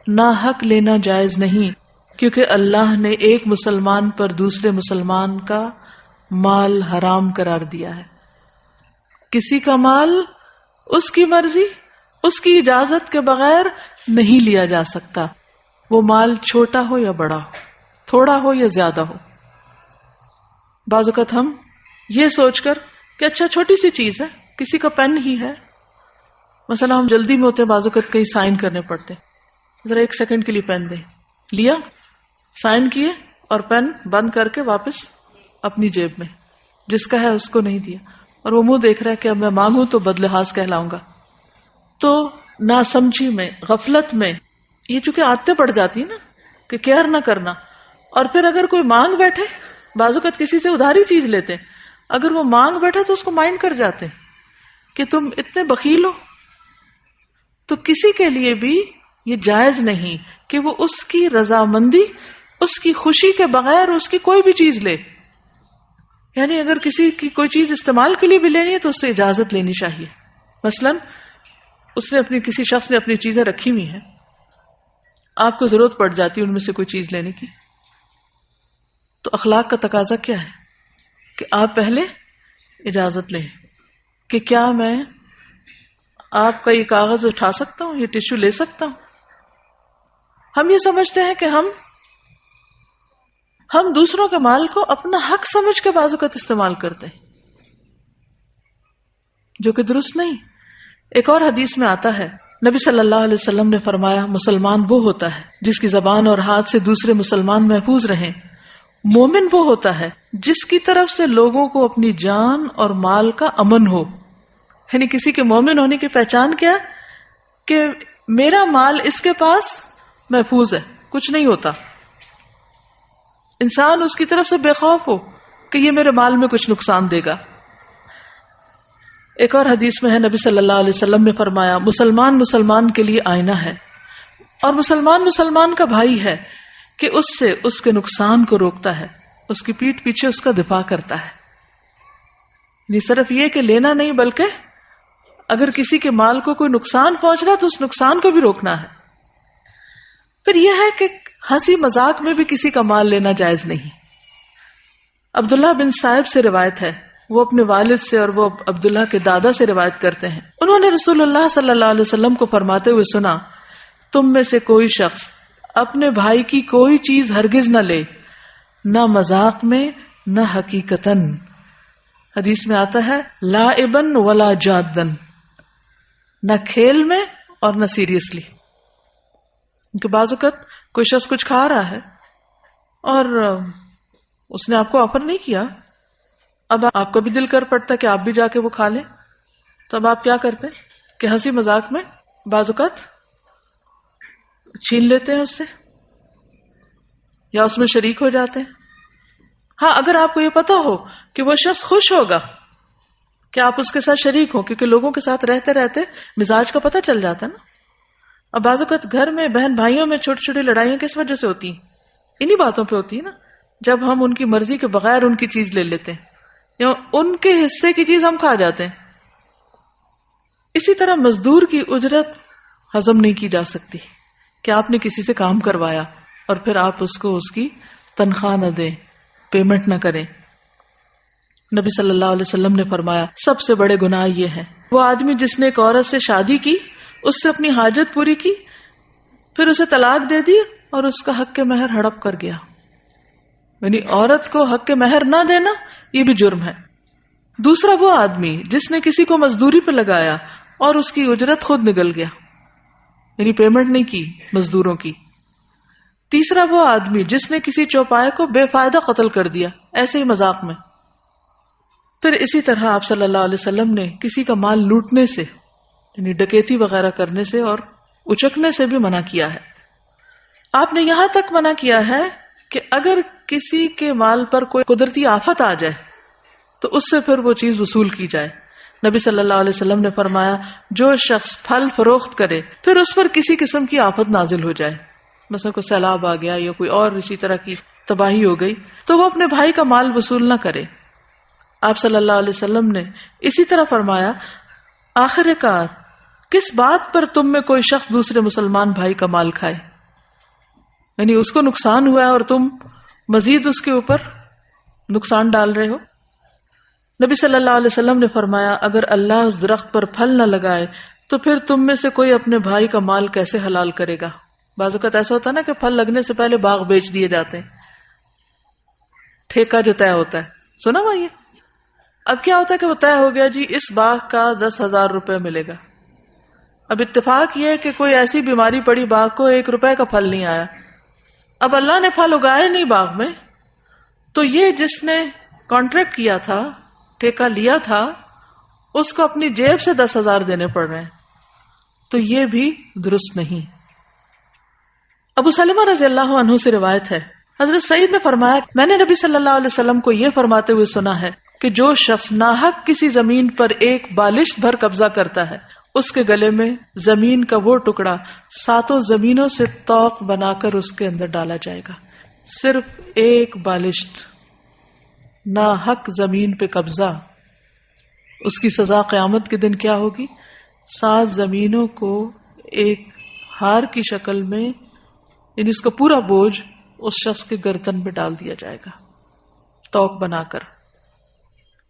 Speaker 1: ناحق لینا جائز نہیں، کیونکہ اللہ نے ایک مسلمان پر دوسرے مسلمان کا مال حرام قرار دیا ہے. کسی کا مال اس کی مرضی، اس کی اجازت کے بغیر نہیں لیا جا سکتا، وہ مال چھوٹا ہو یا بڑا ہو، تھوڑا ہو یا زیادہ ہو. بعض اوقات ہم یہ سوچ کر کہ اچھا چھوٹی سی چیز ہے، کسی کا پین ہی ہے، مثلا ہم جلدی میں ہوتے ہیں، بعض اوقات کہیں سائن کرنے پڑتے، ذرا 1 سیکنڈ کے لیے پین دیں، لیا، سائن کیے اور پین بند کر کے واپس اپنی جیب میں، جس کا ہے اس کو نہیں دیا، اور وہ منہ دیکھ رہا ہے کہ اب میں مانگوں تو بدلحاظ کہلاؤں گا. تو ناسمجھی میں، غفلت میں یہ چونکہ عادتیں پڑ جاتی ہیں نا کہ کیئر نہ کرنا. اور پھر اگر کوئی مانگ بیٹھے، بعض اوقات کسی سے ادھاری چیز لیتے ہیں، اگر وہ مانگ بیٹھا تو اس کو مائنڈ کر جاتے کہ تم اتنے بخیل ہو. تو کسی کے لیے بھی یہ جائز نہیں کہ وہ اس کی رضامندی، اس کی خوشی کے بغیر اس کی کوئی بھی چیز لے. یعنی اگر کسی کی کوئی چیز استعمال کے لیے بھی لینی ہے تو اس سے اجازت لینی چاہیے. مثلا اس نے کسی شخص نے اپنی چیزیں رکھی ہوئی ہیں، آپ کو ضرورت پڑ جاتی ہے ان میں سے کوئی چیز لینے کی، تو اخلاق کا تقاضا کیا ہے کہ آپ پہلے اجازت لیں کہ کیا میں آپ کا یہ کاغذ اٹھا سکتا ہوں، یہ ٹیشو لے سکتا ہوں. ہم یہ سمجھتے ہیں کہ ہم دوسروں کے مال کو اپنا حق سمجھ کے بعض اوقات استعمال کرتے ہیں، جو کہ درست نہیں. ایک اور حدیث میں آتا ہے، نبی صلی اللہ علیہ وسلم نے فرمایا مسلمان وہ ہوتا ہے جس کی زبان اور ہاتھ سے دوسرے مسلمان محفوظ رہیں. مومن وہ ہوتا ہے جس کی طرف سے لوگوں کو اپنی جان اور مال کا امن ہو. یعنی کسی کے مومن ہونے کی پہچان کیا کہ میرا مال اس کے پاس محفوظ ہے، کچھ نہیں ہوتا. انسان اس کی طرف سے بے خوف ہو کہ یہ میرے مال میں کچھ نقصان دے گا. ایک اور حدیث میں ہے، نبی صلی اللہ علیہ وسلم نے فرمایا مسلمان مسلمان کے لیے آئینہ ہے اور مسلمان مسلمان کا بھائی ہے کہ اس سے اس کے نقصان کو روکتا ہے، اس کی پیٹھ پیچھے اس کا دفاع کرتا ہے. نہیں صرف یہ کہ لینا نہیں، بلکہ اگر کسی کے مال کو کوئی نقصان پہنچ رہا تو اس نقصان کو بھی روکنا ہے. پھر یہ ہے کہ ہنسی مذاق میں بھی کسی کا مال لینا جائز نہیں. عبداللہ بن صائب سے روایت ہے، وہ اپنے والد سے اور وہ عبداللہ کے دادا سے روایت کرتے ہیں، انہوں نے رسول اللہ صلی اللہ علیہ وسلم کو فرماتے ہوئے سنا تم میں سے کوئی شخص اپنے بھائی کی کوئی چیز ہرگز نہ لے، نہ مذاق میں نہ حقیقتاً. حدیث میں آتا ہے لائبن ولا جادن، نہ کھیل میں اور نہ سیریسلی. کیونکہ بعض اوقات کوئی شخص کچھ کھا رہا ہے اور اس نے آپ کو آفر نہیں کیا، اب آپ کا بھی دل کر پڑتا ہے کہ آپ بھی جا کے وہ کھا لیں، تو اب آپ کیا کرتے ہیں کہ ہنسی مذاق میں بعض اوقات چھین لیتے ہیں اس سے یا اس میں شریک ہو جاتے ہیں. ہاں اگر آپ کو یہ پتا ہو کہ وہ شخص خوش ہوگا کہ آپ اس کے ساتھ شریک ہو، کیونکہ لوگوں کے ساتھ رہتے رہتے مزاج کا پتہ چل جاتا ہے نا. اب بعض اوقات گھر میں بہن بھائیوں میں چھوٹی چھوٹی لڑائیاں کس وجہ سے ہوتی ہیں؟ انہی باتوں پہ ہوتی ہے نا، جب ہم ان کی مرضی کے بغیر ان کی چیز لے لیتے ہیں یا ان کے حصے کی چیز ہم کھا جاتے ہیں. اسی طرح مزدور کی اجرت ہضم نہیں کی جا سکتی کہ آپ نے کسی سے کام کروایا اور پھر آپ اس کو اس کی تنخواہ نہ دیں، پیمنٹ نہ کریں. نبی صلی اللہ علیہ وسلم نے فرمایا سب سے بڑے گناہ یہ ہیں وہ آدمی جس نے ایک عورت سے شادی کی، اس سے اپنی حاجت پوری کی، پھر اسے طلاق دے دی اور اس کا حق کے مہر ہڑپ کر گیا. یعنی عورت کو حق کے مہر نہ دینا یہ بھی جرم ہے. دوسرا وہ آدمی جس نے کسی کو مزدوری پہ لگایا اور اس کی اجرت خود نگل گیا، یعنی پیمنٹ نہیں کی مزدوروں کی. تیسرا وہ آدمی جس نے کسی چوپائے کو بے فائدہ قتل کر دیا ایسے ہی مذاق میں. پھر اسی طرح آپ صلی اللہ علیہ وسلم نے کسی کا مال لوٹنے سے یعنی ڈکیتی وغیرہ کرنے سے اور اچکنے سے بھی منع کیا ہے. آپ نے یہاں تک منع کیا ہے کہ اگر کسی کے مال پر کوئی قدرتی آفت آ جائے تو اس سے پھر وہ چیز وصول کی جائے. نبی صلی اللہ علیہ وسلم نے فرمایا جو شخص پھل فروخت کرے پھر اس پر کسی قسم کی آفت نازل ہو جائے، مثلا کوئی سیلاب آ گیا یا کوئی اور اسی طرح کی تباہی ہو گئی، تو وہ اپنے بھائی کا مال وصول نہ کرے. آپ صلی اللہ علیہ وسلم نے اسی طرح فرمایا آخر کار کس بات پر تم میں کوئی شخص دوسرے مسلمان بھائی کا مال کھائے، یعنی اس کو نقصان ہوا ہے اور تم مزید اس کے اوپر نقصان ڈال رہے ہو. نبی صلی اللہ علیہ وسلم نے فرمایا اگر اللہ اس درخت پر پھل نہ لگائے تو پھر تم میں سے کوئی اپنے بھائی کا مال کیسے حلال کرے گا. بعض اوقات ایسا ہوتا ہے نا کہ پھل لگنے سے پہلے باغ بیچ دیے جاتے ہیں، ٹھیکہ جو طے ہوتا ہے، سنا ہوا یہ. اب کیا ہوتا ہے کہ وہ طے ہو گیا جی اس باغ کا 10,000 روپے ملے گا. اب اتفاق یہ ہے کہ کوئی ایسی بیماری پڑی باغ کو 1 روپے کا پھل نہیں آیا. اب اللہ نے پھل اگائے نہیں باغ میں، تو یہ جس نے کانٹریکٹ کیا تھا، ٹھیکہ لیا تھا، اس کو اپنی جیب سے 10,000 دینے پڑ رہے ہیں، تو یہ بھی درست نہیں. ابو سلمہ رضی اللہ عنہ سے روایت ہے حضرت سعید نے فرمایا میں نے نبی صلی اللہ علیہ وسلم کو یہ فرماتے ہوئے سنا ہے کہ جو شخص ناحق کسی زمین پر ایک بالشت بھر قبضہ کرتا ہے اس کے گلے میں زمین کا وہ ٹکڑا 7 زمینوں سے توق بنا کر اس کے اندر ڈالا جائے گا. صرف ایک بالشت ناحق زمین پہ قبضہ، اس کی سزا قیامت کے دن کیا ہوگی؟ 7 زمینوں کو ایک ہار کی شکل میں، یعنی اس کا پورا بوجھ اس شخص کے گردن میں ڈال دیا جائے گا توق بنا کر.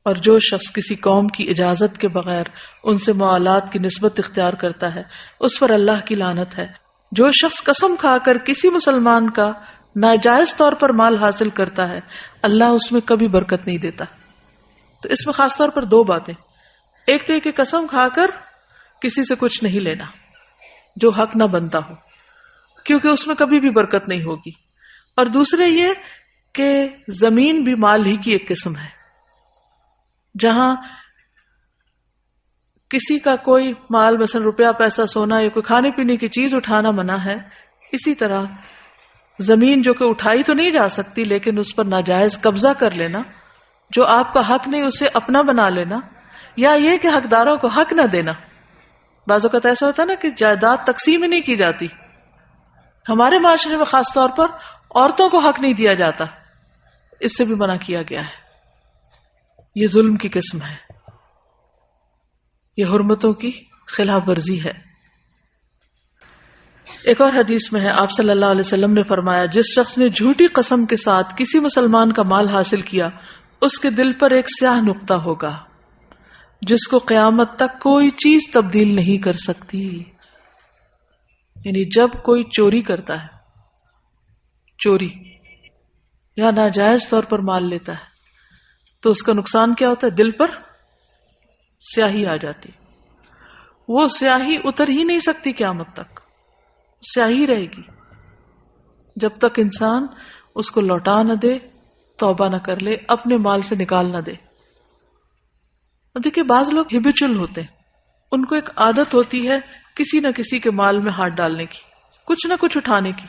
Speaker 1: اور جو شخص کسی قوم کی اجازت کے بغیر ان سے موالات کی نسبت اختیار کرتا ہے اس پر اللہ کی لعنت ہے. جو شخص قسم کھا کر کسی مسلمان کا ناجائز طور پر مال حاصل کرتا ہے اللہ اس میں کبھی برکت نہیں دیتا. تو اس میں خاص طور پر 2 باتیں، ایک تو یہ کہ قسم کھا کر کسی سے کچھ نہیں لینا جو حق نہ بنتا ہو، کیونکہ اس میں کبھی بھی برکت نہیں ہوگی. اور دوسرے یہ کہ زمین بھی مال ہی کی ایک قسم ہے، جہاں کسی کا کوئی مال مثلا روپیہ پیسہ سونا یا کوئی کھانے پینے کی چیز اٹھانا منع ہے، اسی طرح زمین جو کہ اٹھائی تو نہیں جا سکتی لیکن اس پر ناجائز قبضہ کر لینا، جو آپ کا حق نہیں اسے اپنا بنا لینا، یا یہ کہ حقداروں کو حق نہ دینا. بعض اوقات ایسا ہوتا ہے نا کہ جائیداد تقسیم ہی نہیں کی جاتی. ہمارے معاشرے میں خاص طور پر عورتوں کو حق نہیں دیا جاتا، اس سے بھی منع کیا گیا ہے. یہ ظلم کی قسم ہے، یہ حرمتوں کی خلاف ورزی ہے. ایک اور حدیث میں ہے آپ صلی اللہ علیہ وسلم نے فرمایا جس شخص نے جھوٹی قسم کے ساتھ کسی مسلمان کا مال حاصل کیا اس کے دل پر ایک سیاہ نقطہ ہوگا جس کو قیامت تک کوئی چیز تبدیل نہیں کر سکتی. یعنی جب کوئی چوری کرتا ہے، چوری یا ناجائز طور پر مال لیتا ہے، تو اس کا نقصان کیا ہوتا ہے؟ دل پر سیاہی آ جاتی، وہ سیاہی اتر ہی نہیں سکتی قیامت تک، سیاہی رہے گی جب تک انسان اس کو لوٹا نہ دے، توبہ نہ کر لے، اپنے مال سے نکال نہ دے۔ دیکھیے بعض لوگ ہیبیچل ہوتے ہیں، ان کو ایک عادت ہوتی ہے کسی نہ کسی کے مال میں ہاتھ ڈالنے کی، کچھ نہ کچھ اٹھانے کی۔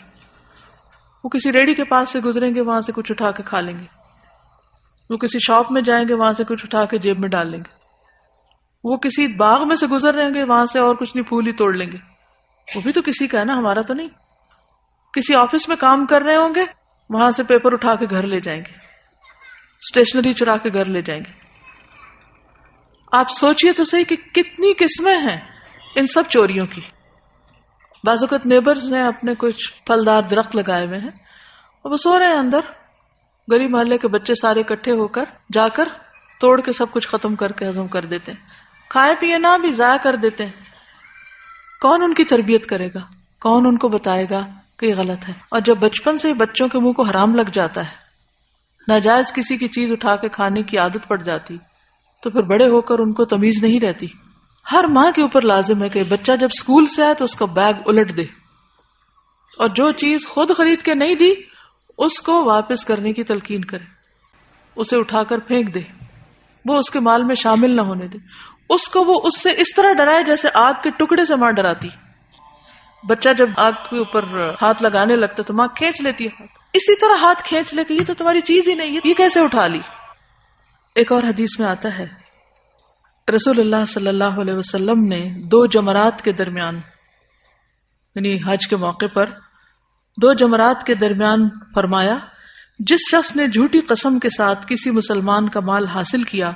Speaker 1: وہ کسی ریڑھی کے پاس سے گزریں گے، وہاں سے کچھ اٹھا کے کھا لیں گے، وہ کسی شاپ میں جائیں گے، وہاں سے کچھ اٹھا کے جیب میں ڈال لیں گے، وہ کسی باغ میں سے گزر رہے گے، وہاں سے اور کچھ نہیں پھول ہی توڑ لیں گے، وہ بھی تو کسی کا ہے نا، ہمارا تو نہیں۔ کسی آفس میں کام کر رہے ہوں گے، وہاں سے پیپر اٹھا کے گھر لے جائیں گے، اسٹیشنری چرا کے گھر لے جائیں گے۔ آپ سوچئے تو صحیح کہ کتنی قسمیں ہیں ان سب چوریوں کی۔ بعض اوقات نیبرز نے اپنے کچھ پھلدار درخت لگائے ہوئے ہیں اور وہ سو رہے ہیں اندر، گلی محلے کے بچے سارے اکٹھے ہو کر جا کر توڑ کے سب کچھ ختم کر کے ہضم کر دیتے ہیں، کھائے پیے نہ بھی ضائع کر دیتے ہیں۔ کون ان کی تربیت کرے گا؟ کون ان کو بتائے گا کہ یہ غلط ہے؟ اور جب بچپن سے بچوں کے منہ کو حرام لگ جاتا ہے، ناجائز کسی کی چیز اٹھا کے کھانے کی عادت پڑ جاتی، تو پھر بڑے ہو کر ان کو تمیز نہیں رہتی۔ ہر ماں کے اوپر لازم ہے کہ بچہ جب اسکول سے آئے تو اس کا بیگ الٹ دے، اور جو چیز خود خرید کے نہیں دی اس کو واپس کرنے کی تلقین کرے، اسے اٹھا کر پھینک دے، وہ اس کے مال میں شامل نہ ہونے دے، اس کو وہ اس سے اس طرح ڈرائے جیسے آگ کے ٹکڑے سے ماں ڈراتی۔ بچہ جب آگ کے اوپر ہاتھ لگانے لگتا تو ماں کھینچ لیتی ہے ہاتھ، اسی طرح ہاتھ کھینچ لے کہ یہ تو تمہاری چیز ہی نہیں ہے، یہ کیسے اٹھا لی۔ ایک اور حدیث میں آتا ہے رسول اللہ صلی اللہ علیہ وسلم نے 2 جمرات کے درمیان، یعنی حج کے موقع پر 2 جمرات کے درمیان فرمایا، جس شخص نے جھوٹی قسم کے ساتھ کسی مسلمان کا مال حاصل کیا،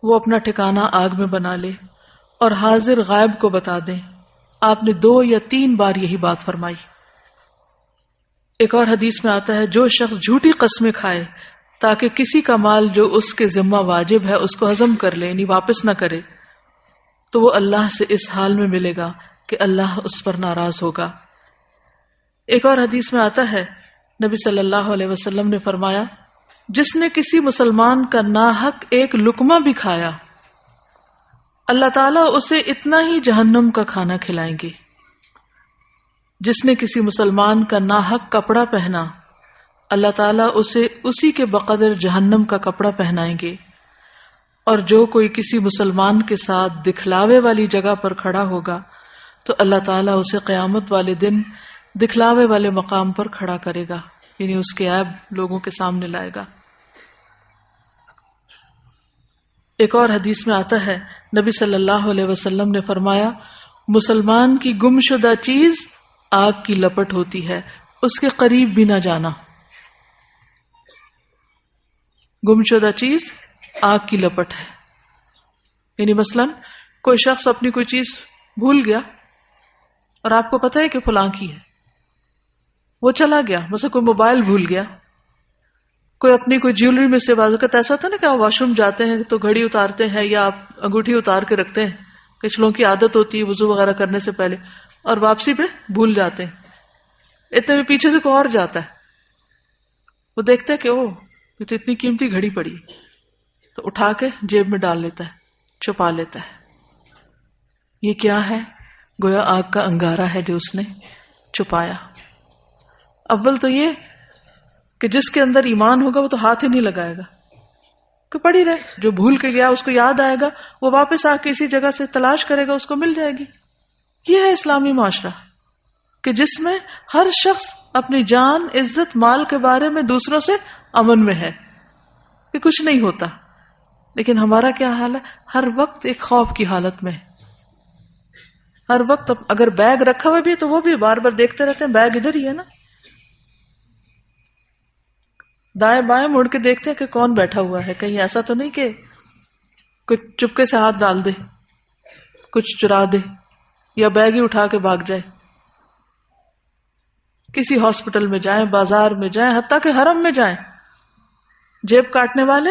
Speaker 1: وہ اپنا ٹھکانہ آگ میں بنا لے اور حاضر غائب کو بتا دیں۔ آپ نے 2 یا 3 بار یہی بات فرمائی۔ ایک اور حدیث میں آتا ہے، جو شخص جھوٹی قسمیں کھائے تاکہ کسی کا مال جو اس کے ذمہ واجب ہے اس کو ہضم کر لے، یعنی واپس نہ کرے، تو وہ اللہ سے اس حال میں ملے گا کہ اللہ اس پر ناراض ہوگا۔ ایک اور حدیث میں آتا ہے، نبی صلی اللہ علیہ وسلم نے فرمایا، جس نے کسی مسلمان کا ناحق ایک لقمہ بھی کھایا، اللہ تعالیٰ اسے اتنا ہی جہنم کا کھانا کھلائیں گے۔ جس نے کسی مسلمان کا ناحق کپڑا پہنا، اللہ تعالیٰ اسے اسی کے بقدر جہنم کا کپڑا پہنائیں گے۔ اور جو کوئی کسی مسلمان کے ساتھ دکھلاوے والی جگہ پر کھڑا ہوگا تو اللہ تعالیٰ اسے قیامت والے دن دکھلاوے والے مقام پر کھڑا کرے گا، یعنی اس کے عیب لوگوں کے سامنے لائے گا۔ ایک اور حدیث میں آتا ہے، نبی صلی اللہ علیہ وسلم نے فرمایا، مسلمان کی گمشدہ چیز آگ کی لپٹ ہوتی ہے، اس کے قریب بھی نہ جانا۔ گمشدہ چیز آگ کی لپٹ ہے، یعنی مثلا کوئی شخص اپنی کوئی چیز بھول گیا اور آپ کو پتہ ہے کہ فلاں کی ہے، وہ چلا گیا، مثلا کوئی موبائل بھول گیا، کوئی اپنی کوئی جیولری میں سے، بعض اوقات ایسا ہوتا ہے نا کہ آپ واش روم جاتے ہیں تو گھڑی اتارتے ہیں یا آپ انگوٹھی اتار کے رکھتے ہیں، کچھ لوگوں کی عادت ہوتی ہے وضو وغیرہ کرنے سے پہلے، اور واپسی پہ بھول جاتے ہیں، اتنے میں پیچھے سے کوئی اور جاتا ہے، وہ دیکھتا ہے کہ اوہ یہ تو اتنی قیمتی گھڑی پڑی، تو اٹھا کے جیب میں ڈال لیتا ہے، چھپا لیتا ہے۔ یہ کیا ہے؟ گویا آگ کا انگارہ ہے جو اس نے چھپایا۔ اول تو یہ کہ جس کے اندر ایمان ہوگا وہ تو ہاتھ ہی نہیں لگائے گا کہ پڑی رہے، جو بھول کے گیا اس کو یاد آئے گا، وہ واپس آ کے اسی جگہ سے تلاش کرے گا، اس کو مل جائے گی۔ یہ ہے اسلامی معاشرہ کہ جس میں ہر شخص اپنی جان، عزت، مال کے بارے میں دوسروں سے امن میں ہے کہ کچھ نہیں ہوتا۔ لیکن ہمارا کیا حال ہے؟ ہر وقت ایک خوف کی حالت میں، ہر وقت اگر بیگ رکھا ہوا بھی ہے تو وہ بھی بار بار دیکھتے رہتے ہیں، بیگ ادھر ہی ہے نا، دائیں بائیں مڑ کے دیکھتے ہیں کہ کون بیٹھا ہوا ہے، کہیں ایسا تو نہیں کہ کچھ چپکے سے ہاتھ ڈال دے، کچھ چرا دے، یا بیگ ہی اٹھا کے بھاگ جائے۔ کسی ہاسپٹل میں جائیں، بازار میں جائیں، حتیٰ کہ حرم میں جائیں، جیب کاٹنے والے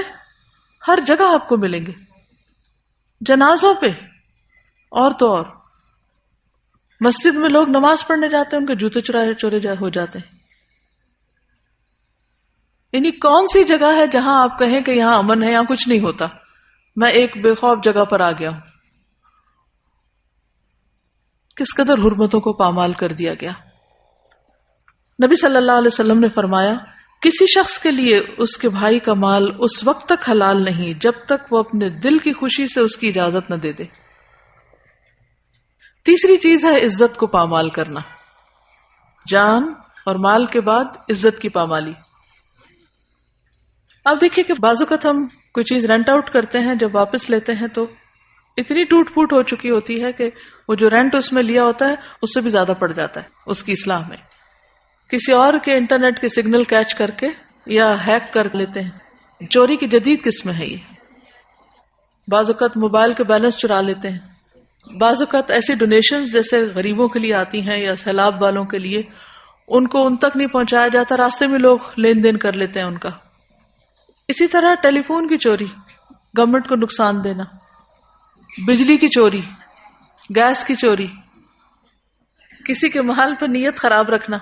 Speaker 1: ہر جگہ آپ کو ملیں گے، جنازوں پہ اور تو اور۔ مسجد میں لوگ نماز پڑھنے جاتے ہیں، ان کے جوتے چورے ہو جاتے ہیں. یعنی کون سی جگہ ہے جہاں آپ کہیں کہ یہاں امن ہے، یہاں کچھ نہیں ہوتا، میں ایک بے خوف جگہ پر آ گیا ہوں. کس قدر حرمتوں کو پامال کر دیا گیا. نبی صلی اللہ علیہ وسلم نے فرمایا کسی شخص کے لیے اس کے بھائی کا مال اس وقت تک حلال نہیں جب تک وہ اپنے دل کی خوشی سے اس کی اجازت نہ دے دے. تیسری چیز ہے عزت کو پامال کرنا. جان اور مال کے بعد عزت کی پامالی. اب دیکھیے کہ بعض اوقات ہم کوئی چیز رینٹ آؤٹ کرتے ہیں، جب واپس لیتے ہیں تو اتنی ٹوٹ پھوٹ ہو چکی ہوتی ہے کہ وہ جو رینٹ اس میں لیا ہوتا ہے اس سے بھی زیادہ پڑ جاتا ہے اس کی اصلاح میں. کسی اور کے انٹرنیٹ کے سگنل کیچ کر کے یا ہیک کر لیتے ہیں. چوری کی جدید قسم ہے یہ. بعض اوقات موبائل کے بیلنس چرا لیتے ہیں. بعض اوقات ایسی ڈونیشنز جیسے غریبوں کے لیے آتی ہیں یا سیلاب والوں کے لیے، ان کو ان تک نہیں پہنچایا جاتا، راستے میں لوگ لین دین کر لیتے ہیں ان کا. اسی طرح ٹیلی فون کی چوری، گورنمنٹ کو نقصان دینا، بجلی کی چوری، گیس کی چوری، کسی کے محل پر نیت خراب رکھنا.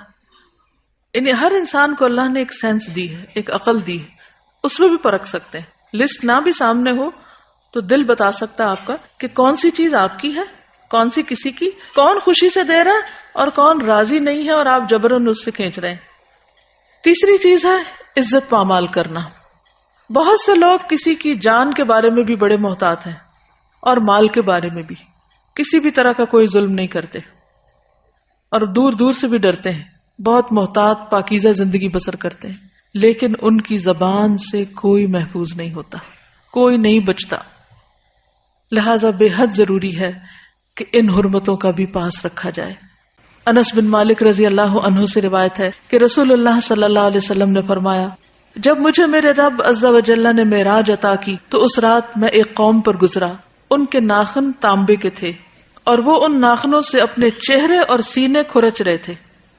Speaker 1: یعنی ہر انسان کو اللہ نے ایک سینس دی ہے، ایک عقل دی ہے، اس میں بھی پرکھ سکتے ہیں. لسٹ نہ بھی سامنے ہو تو دل بتا سکتا ہے آپ کا کہ کون سی چیز آپ کی ہے، کون سی کسی کی، کون خوشی سے دے رہا ہے اور کون راضی نہیں ہے اور آپ جبرن اس سے کھینچ رہے ہیں. تیسری چیز ہے عزت پامال کرنا. بہت سے لوگ کسی کی جان کے بارے میں بھی بڑے محتاط ہیں اور مال کے بارے میں بھی کسی بھی طرح کا کوئی ظلم نہیں کرتے اور دور دور سے بھی ڈرتے ہیں، بہت محتاط پاکیزہ زندگی بسر کرتے ہیں، لیکن ان کی زبان سے کوئی محفوظ نہیں ہوتا، کوئی نہیں بچتا. لہذا بے حد ضروری ہے کہ ان حرمتوں کا بھی پاس رکھا جائے. انس بن مالک رضی اللہ عنہ سے روایت ہے کہ رسول اللہ صلی اللہ علیہ وسلم نے فرمایا جب مجھے میرے رب عز و جل نے معراج عطا کی تو اس رات میں ایک قوم پر گزرا. ان کے ناخن تانبے کے تھے اور وہ ان ناخنوں سے اپنے چہرے اور سینے کھرچ رہے تھے،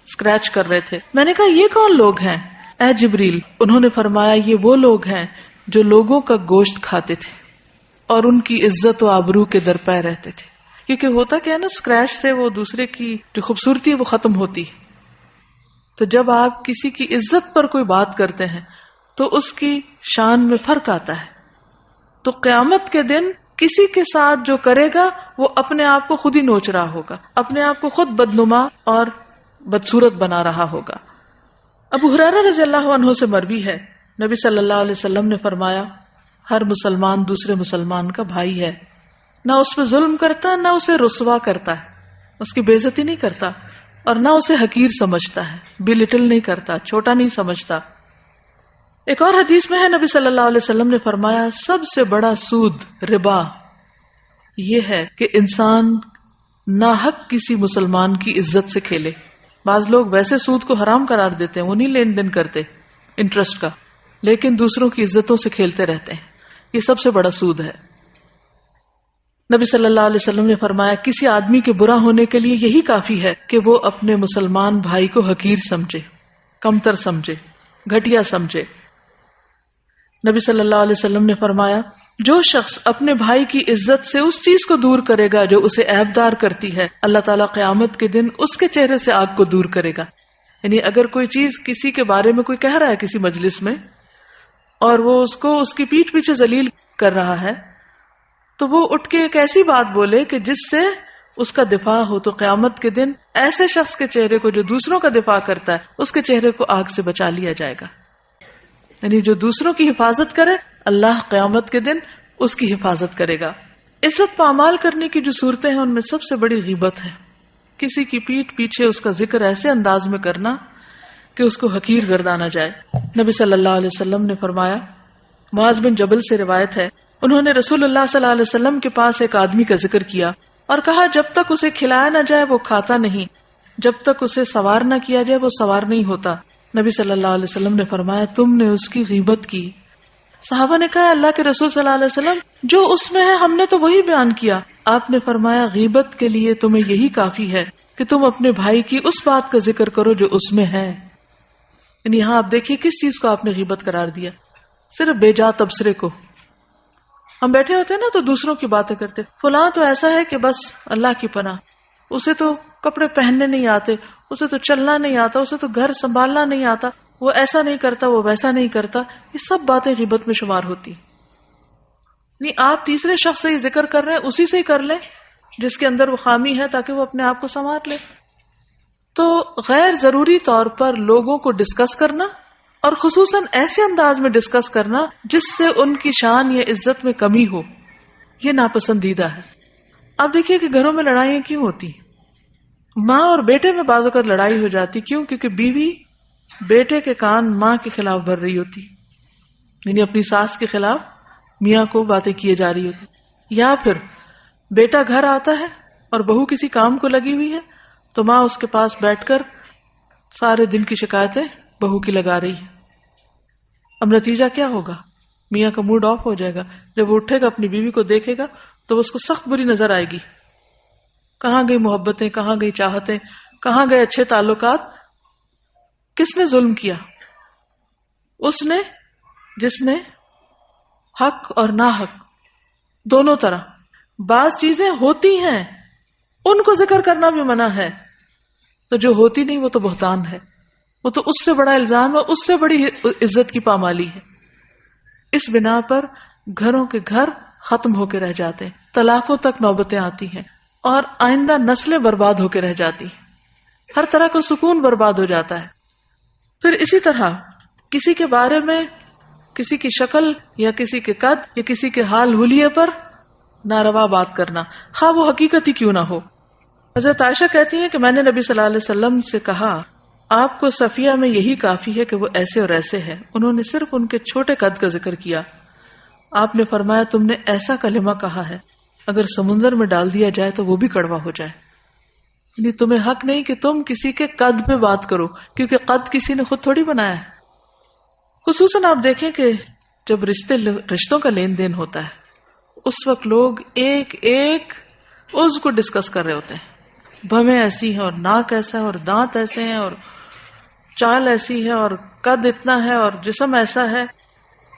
Speaker 1: اسکریچ کر رہے تھے. میں نے کہا یہ کون لوگ ہیں اے جبریل؟ انہوں نے فرمایا یہ وہ لوگ ہیں جو لوگوں کا گوشت کھاتے تھے اور ان کی عزت و آبرو کے درپے رہتے تھے. کیونکہ ہوتا کیا ہے نا، اسکریچ سے وہ دوسرے کی جو خوبصورتی ہے وہ ختم ہوتی ہے. تو جب آپ کسی کی عزت پر کوئی بات کرتے ہیں تو اس کی شان میں فرق آتا ہے. تو قیامت کے دن کسی کے ساتھ جو کرے گا وہ اپنے آپ کو خود ہی نوچ رہا ہوگا، اپنے آپ کو خود بدنما اور بدصورت بنا رہا ہوگا. ابو ہریرہ رضی اللہ عنہ سے مروی ہے نبی صلی اللہ علیہ وسلم نے فرمایا ہر مسلمان دوسرے مسلمان کا بھائی ہے، نہ اس پہ ظلم کرتا، نہ اسے رسوا کرتا ہے، اس کی بے عزتی نہیں کرتا اور نہ اسے حقیر سمجھتا ہے، بلٹل نہیں کرتا، چھوٹا نہیں سمجھتا. ایک اور حدیث میں ہے نبی صلی اللہ علیہ وسلم نے فرمایا سب سے بڑا سود ربا یہ ہے کہ انسان ناحق کسی مسلمان کی عزت سے کھیلے. بعض لوگ ویسے سود کو حرام قرار دیتے ہیں، وہ نہیں لین دین کرتے انٹرسٹ کا، لیکن دوسروں کی عزتوں سے کھیلتے رہتے ہیں. یہ سب سے بڑا سود ہے. نبی صلی اللہ علیہ وسلم نے فرمایا کسی آدمی کے برا ہونے کے لیے یہی کافی ہے کہ وہ اپنے مسلمان بھائی کو حقیر سمجھے، کمتر سمجھے، گھٹیا سمجھے. نبی صلی اللہ علیہ وسلم نے فرمایا جو شخص اپنے بھائی کی عزت سے اس چیز کو دور کرے گا جو اسے عیبدار کرتی ہے، اللہ تعالیٰ قیامت کے دن اس کے چہرے سے آگ کو دور کرے گا. یعنی اگر کوئی چیز کسی کے بارے میں کوئی کہہ رہا ہے کسی مجلس میں اور وہ اس کو اس کی پیٹھ پیچھے ذلیل کر رہا ہے تو وہ اٹھ کے ایک ایسی بات بولے کہ جس سے اس کا دفاع ہو، تو قیامت کے دن ایسے شخص کے چہرے کو جو دوسروں کا دفاع کرتا ہے اس کے چہرے کو آگ سے بچا لیا جائے گا. یعنی جو دوسروں کی حفاظت کرے اللہ قیامت کے دن اس کی حفاظت کرے گا. عزت پامال کرنے کی جو صورتیں ہیں ان میں سب سے بڑی غیبت ہے. کسی کی پیٹھ پیچھے اس کا ذکر ایسے انداز میں کرنا کہ اس کو حقیر گردانا جائے. نبی صلی اللہ علیہ وسلم نے فرمایا، معاذ بن جبل سے روایت ہے، انہوں نے رسول اللہ صلی اللہ علیہ وسلم کے پاس ایک آدمی کا ذکر کیا اور کہا جب تک اسے کھلایا نہ جائے وہ کھاتا نہیں، جب تک اسے سوار نہ کیا جائے وہ سوار نہیں ہوتا. نبی صلی اللہ علیہ وسلم نے فرمایا تم نے اس کی غیبت کی. صحابہ نے کہا اللہ کے رسول صلی اللہ علیہ وسلم جو اس میں ہے ہم نے تو وہی بیان کیا. آپ نے فرمایا غیبت کے لیے تمہیں یہی کافی ہے کہ تم اپنے بھائی کی اس بات کا ذکر کرو جو اس میں ہے. یعنی یہاں آپ دیکھیے کس چیز کو آپ نے غیبت قرار دیا، صرف بے جا تبصرے کو. ہم بیٹھے ہوتے ہیں نا تو دوسروں کی باتیں کرتے، فلاں تو ایسا ہے کہ بس اللہ کی پناہ، اسے تو کپڑے پہننے نہیں آتے، اسے تو چلنا نہیں آتا، اسے تو گھر سنبھالنا نہیں آتا، وہ ایسا نہیں کرتا، وہ ویسا نہیں کرتا. یہ سب باتیں غیبت میں شمار ہوتی. نہیں، آپ تیسرے شخص سے ہی ذکر کر رہے ہیں، اسی سے ہی کر لیں جس کے اندر وہ خامی ہے، تاکہ وہ اپنے آپ کو سنوار لے. تو غیر ضروری طور پر لوگوں کو ڈسکس کرنا، اور خصوصاً ایسے انداز میں ڈسکس کرنا جس سے ان کی شان یا عزت میں کمی ہو، یہ ناپسندیدہ ہے. آپ دیکھیے کہ گھروں میں لڑائیاں کیوں ہوتی؟ ماں اور بیٹے میں بعض اوقات لڑائی ہو جاتی. کیوں؟ کیونکہ بیوی بیٹے کے کان ماں کے خلاف بھر رہی ہوتی، یعنی اپنی ساس کے خلاف میاں کو باتیں کیے جا رہی ہوتی. یا پھر بیٹا گھر آتا ہے اور بہو کسی کام کو لگی ہوئی ہے تو ماں اس کے پاس بیٹھ کر سارے دن کی شکایتیں بہو کی لگا رہی ہے. اب نتیجہ کیا ہوگا؟ میاں کا موڈ آف ہو جائے گا. جب وہ اٹھے گا اپنی بیوی کو دیکھے گا تو اس کو سخت بری نظر آئے گی. کہاں گئی محبتیں، کہاں گئی چاہتیں، کہاں گئے اچھے تعلقات؟ کس نے ظلم کیا؟ اس نے جس نے حق اور ناحق دونوں طرح. بعض چیزیں ہوتی ہیں ان کو ذکر کرنا بھی منع ہے، تو جو ہوتی نہیں وہ تو بہتان ہے، وہ تو اس سے بڑا الزام ہے، اس سے بڑی عزت کی پامالی ہے. اس بنا پر گھروں کے گھر ختم ہو کے رہ جاتے ہیں، طلاقوں تک نوبتیں آتی ہیں، اور آئندہ نسلیں برباد ہو کے رہ جاتی ہیں. ہر طرح کا سکون برباد ہو جاتا ہے. پھر اسی طرح کسی کے بارے میں، کسی کی شکل یا کسی کے قد یا کسی کے حال حلیے پر ناروا بات کرنا، خواہ وہ حقیقت ہی کیوں نہ ہو. حضرت عائشہ کہتی ہیں کہ میں نے نبی صلی اللہ علیہ وسلم سے کہا، آپ کو صفیہ میں یہی کافی ہے کہ وہ ایسے اور ایسے ہے. انہوں نے صرف ان کے چھوٹے قد کا ذکر کیا. آپ نے فرمایا، تم نے ایسا کلمہ کہا ہے اگر سمندر میں ڈال دیا جائے تو وہ بھی کڑوا ہو جائے. یعنی تمہیں حق نہیں کہ تم کسی کے قد پہ بات کرو، کیونکہ قد کسی نے خود تھوڑی بنایا ہے. خصوصاً آپ دیکھیں کہ جب رشتوں کا لین دین ہوتا ہے اس وقت لوگ ایک ایک عضو کو ڈسکس کر رہے ہوتے ہیں. بھویں ایسی ہیں اور ناک ایسا ہے اور دانت ایسے ہیں اور چال ایسی ہے اور قد اتنا ہے اور جسم ایسا ہے.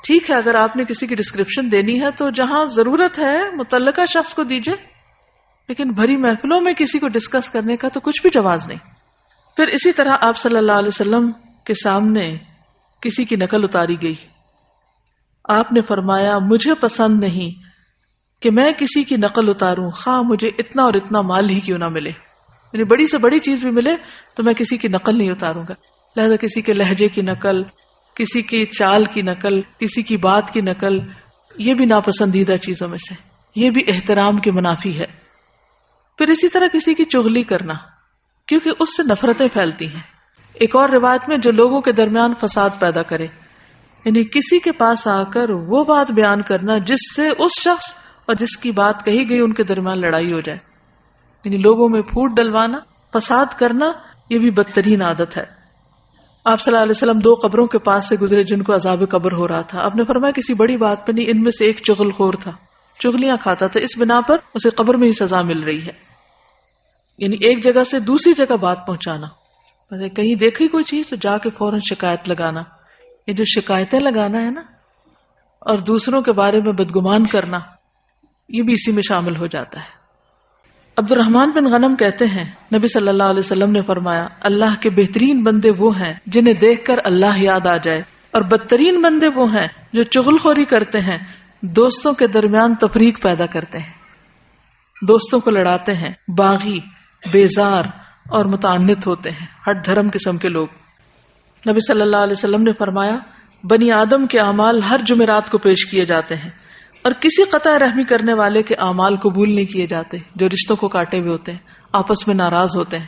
Speaker 1: ٹھیک ہے، اگر آپ نے کسی کی ڈسکرپشن دینی ہے تو جہاں ضرورت ہے متعلقہ شخص کو دیجئے، لیکن بھری محفلوں میں کسی کو ڈسکس کرنے کا تو کچھ بھی جواز نہیں. پھر اسی طرح آپ صلی اللہ علیہ وسلم کے سامنے کسی کی نقل اتاری گئی. آپ نے فرمایا، مجھے پسند نہیں کہ میں کسی کی نقل اتاروں، خواہ مجھے اتنا اور اتنا مال ہی کیوں نہ ملے. یعنی بڑی سے بڑی چیز بھی ملے تو میں کسی کی نقل نہیں اتاروں گا. لہذا کسی کے لہجے کی نقل، کسی کی چال کی نقل، کسی کی بات کی نقل، یہ بھی ناپسندیدہ چیزوں میں سے، یہ بھی احترام کے منافی ہے. پھر اسی طرح کسی کی چغلی کرنا، کیونکہ اس سے نفرتیں پھیلتی ہیں. ایک اور روایت میں جو لوگوں کے درمیان فساد پیدا کرے، یعنی کسی کے پاس آ کر وہ بات بیان کرنا جس سے اس شخص اور جس کی بات کہی گئی ان کے درمیان لڑائی ہو جائے. یعنی لوگوں میں پھوٹ ڈلوانا، فساد کرنا، یہ بھی بدترین عادت ہے. آپ صلی اللہ علیہ وسلم 2 قبروں کے پاس سے گزرے جن کو عذاب قبر ہو رہا تھا. آپ نے فرمایا کسی بڑی بات پہ نہیں، ان میں سے ایک چغل خور تھا، چغلیاں کھاتا تھا، اس بنا پر اسے قبر میں ہی سزا مل رہی ہے. یعنی ایک جگہ سے دوسری جگہ بات پہنچانا، کہیں دیکھی کوئی چیز تو جا کے فوراً شکایت لگانا. یہ جو شکایتیں لگانا ہے نا، اور دوسروں کے بارے میں بدگمان کرنا، یہ بھی اسی میں شامل ہو جاتا ہے. عبد الرحمن بن غنم کہتے ہیں، نبی صلی اللہ علیہ وسلم نے فرمایا، اللہ کے بہترین بندے وہ ہیں جنہیں دیکھ کر اللہ یاد آ جائے، اور بدترین بندے وہ ہیں جو چغل خوری کرتے ہیں، دوستوں کے درمیان تفریق پیدا کرتے ہیں، دوستوں کو لڑاتے ہیں، باغی، بیزار اور متعنت ہوتے ہیں، ہٹ دھرم قسم کے لوگ. نبی صلی اللہ علیہ وسلم نے فرمایا، بنی آدم کے اعمال ہر جمعرات کو پیش کیے جاتے ہیں، اور کسی قطع رحمی کرنے والے کے اعمال قبول نہیں کیے جاتے. جو رشتوں کو کاٹے ہوئے ہوتے ہیں، آپس میں ناراض ہوتے ہیں،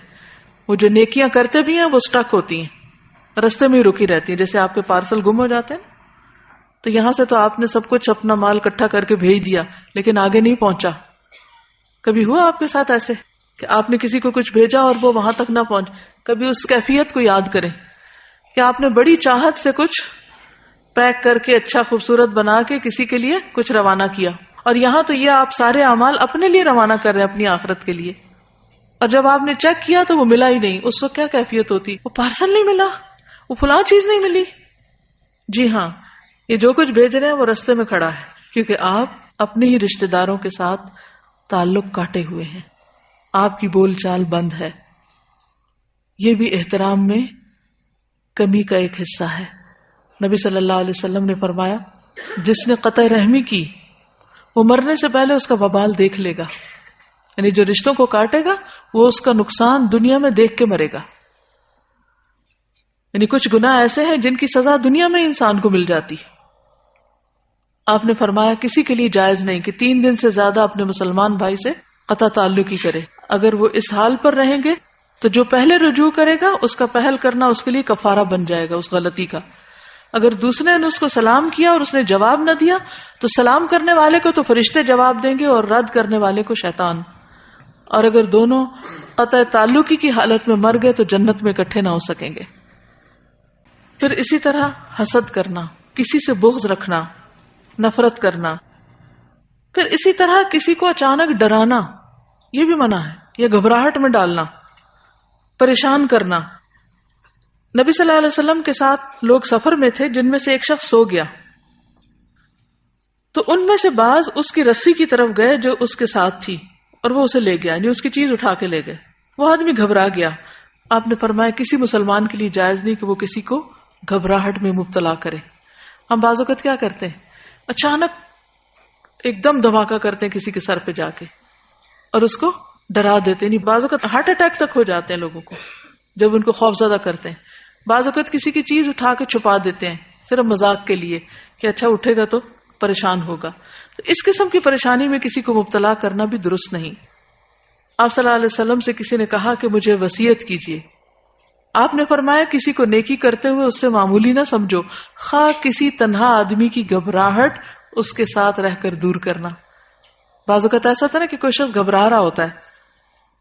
Speaker 1: وہ جو نیکیاں کرتے بھی ہیں وہ سٹک ہوتی ہیں، رستے میں ہی رکی رہتی ہیں. جیسے آپ کے پارسل گم ہو جاتے ہیں تو یہاں سے تو آپ نے سب کچھ اپنا مال اکٹھا کر کے بھیج دیا لیکن آگے نہیں پہنچا. کبھی ہوا آپ کے ساتھ ایسے کہ آپ نے کسی کو کچھ بھیجا اور وہ وہاں تک نہ پہنچ؟ کبھی اس کیفیت کو یاد کریں کہ آپ نے بڑی چاہت سے کچھ پیک کر کے اچھا خوبصورت بنا کے کسی کے لیے کچھ روانہ کیا، اور یہاں تو یہ آپ سارے اعمال اپنے لیے روانہ کر رہے ہیں، اپنی آخرت کے لیے، اور جب آپ نے چیک کیا تو وہ ملا ہی نہیں. اس وقت کیا کیفیت ہوتی؟ وہ پارسل نہیں ملا، وہ فلاں چیز نہیں ملی. جی ہاں، یہ جو کچھ بھیج رہے ہیں وہ رستے میں کھڑا ہے، کیونکہ آپ اپنے ہی رشتہ داروں کے ساتھ تعلق کاٹے ہوئے ہیں. آپ کی بول چال بند ہے. یہ بھی احترام میں کمی کا ایک حصہ ہے. نبی صلی اللہ علیہ وسلم نے فرمایا جس نے قطع رحمی کی وہ مرنے سے پہلے اس کا وبال دیکھ لے گا. یعنی جو رشتوں کو کاٹے گا وہ اس کا نقصان دنیا میں دیکھ کے مرے گا. یعنی کچھ گناہ ایسے ہیں جن کی سزا دنیا میں انسان کو مل جاتی ہے. آپ نے فرمایا کسی کے لیے جائز نہیں کہ 3 دن سے زیادہ اپنے مسلمان بھائی سے قطع تعلق ہی کرے. اگر وہ اس حال پر رہیں گے تو جو پہلے رجوع کرے گا اس کا پہل کرنا اس کے لیے کفارہ بن جائے گا اس غلطی کا. اگر دوسرے نے اس کو سلام کیا اور اس نے جواب نہ دیا تو سلام کرنے والے کو تو فرشتے جواب دیں گے اور رد کرنے والے کو شیطان. اور اگر دونوں قطع تعلقی کی حالت میں مر گئے تو جنت میں اکٹھے نہ ہو سکیں گے. پھر اسی طرح حسد کرنا، کسی سے بغض رکھنا، نفرت کرنا. پھر اسی طرح کسی کو اچانک ڈرانا، یہ بھی منع ہے. یا گھبراہٹ میں ڈالنا، پریشان کرنا. نبی صلی اللہ علیہ وسلم کے ساتھ لوگ سفر میں تھے جن میں سے ایک شخص سو گیا تو ان میں سے بعض اس کی رسی کی طرف گئے جو اس کے ساتھ تھی اور وہ اسے لے گیا، یعنی اس کی چیز اٹھا کے لے گئے. وہ آدمی گھبرا گیا. آپ نے فرمایا کسی مسلمان کے لیے جائز نہیں کہ وہ کسی کو گھبراہٹ میں مبتلا کرے. ہم بعض اوقات کیا کرتے ہیں، اچانک ایک دم دھماکہ کرتے ہیں کسی کے سر پہ جا کے اور اس کو ڈرا دیتے ہیں. بعض اوقات ہارٹ اٹیک تک ہو جاتے ہیں لوگوں کو جب ان کو خوف زدہ کرتے ہیں. بعض اوقات کسی کی چیز اٹھا کے چھپا دیتے ہیں صرف مذاق کے لیے کہ اچھا اٹھے گا تو پریشان ہوگا. تو اس قسم کی پریشانی میں کسی کو مبتلا کرنا بھی درست نہیں. آپ صلی اللہ علیہ وسلم سے کسی نے کہا کہ مجھے وصیت کیجیے. آپ نے فرمایا کسی کو نیکی کرتے ہوئے اس سے معمولی نہ سمجھو، خواہ کسی تنہا آدمی کی گھبراہٹ اس کے ساتھ رہ کر دور کرنا. بعض اوقات ایسا ہوتا ہے نا کہ کوئی شخص گھبرا رہا ہوتا ہے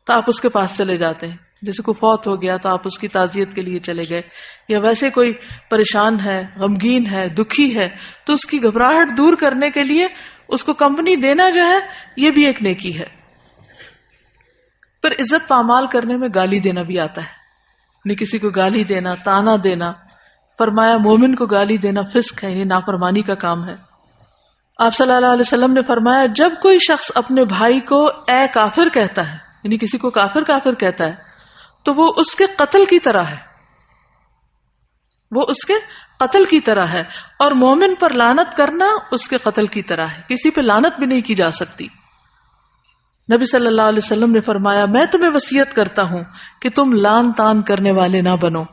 Speaker 1: تو آپ اس کے پاس چلے جاتے ہیں. جیسے کوئی فوت ہو گیا تو آپ اس کی تعزیت کے لیے چلے گئے، یا ویسے کوئی پریشان ہے، غمگین ہے، دکھی ہے تو اس کی گھبراہٹ دور کرنے کے لیے اس کو کمپنی دینا جو ہے یہ بھی ایک نیکی ہے. پھر عزت پامال کرنے میں گالی دینا بھی آتا ہے. نہیں کسی کو گالی دینا، تانا دینا. فرمایا مومن کو گالی دینا فسق ہے، یعنی نافرمانی کا کام ہے. آپ صلی اللہ علیہ وسلم نے فرمایا جب کوئی شخص اپنے بھائی کو اے کافر کہتا ہے، یعنی کسی کو کافر کافر کہتا ہے تو وہ اس کے قتل کی طرح ہے، وہ اس کے قتل کی طرح ہے. اور مومن پر لعنت کرنا اس کے قتل کی طرح ہے. کسی پہ لعنت بھی نہیں کی جا سکتی. نبی صلی اللہ علیہ وسلم نے فرمایا میں تمہیں وصیت کرتا ہوں کہ تم لعن طعن کرنے والے نہ بنو.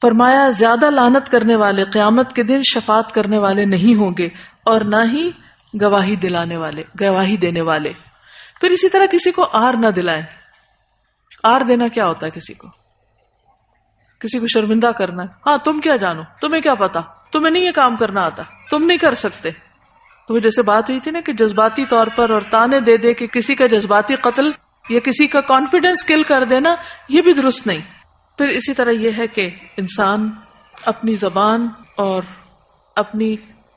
Speaker 1: فرمایا زیادہ لعنت کرنے والے قیامت کے دن شفاعت کرنے والے نہیں ہوں گے اور نہ ہی گواہی دینے والے. پھر اسی طرح کسی کو آر نہ دلائیں. آر دینا کیا ہوتا ہے؟ کسی کو شرمندہ کرنا ہے. ہاں تم کیا جانو، تمہیں کیا پتا، تمہیں نہیں یہ کام کرنا آتا، تم نہیں کر سکتے. تو وہ جیسے بات ہوئی تھی نا کہ جذباتی طور پر اور تانے دے دے کہ کسی کا جذباتی قتل یا کسی کا کانفیڈنس کل کر دینا یہ بھی درست نہیں. پھر اسی طرح یہ ہے کہ انسان اپنی زبان اور اپنی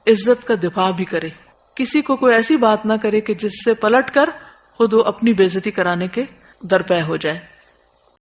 Speaker 1: عزت کا دفاع بھی کرے. کسی کو کوئی ایسی بات نہ کرے کہ جس سے پلٹ کر خود وہ اپنی بے عزتی کرانے کے درپے ہو جائے.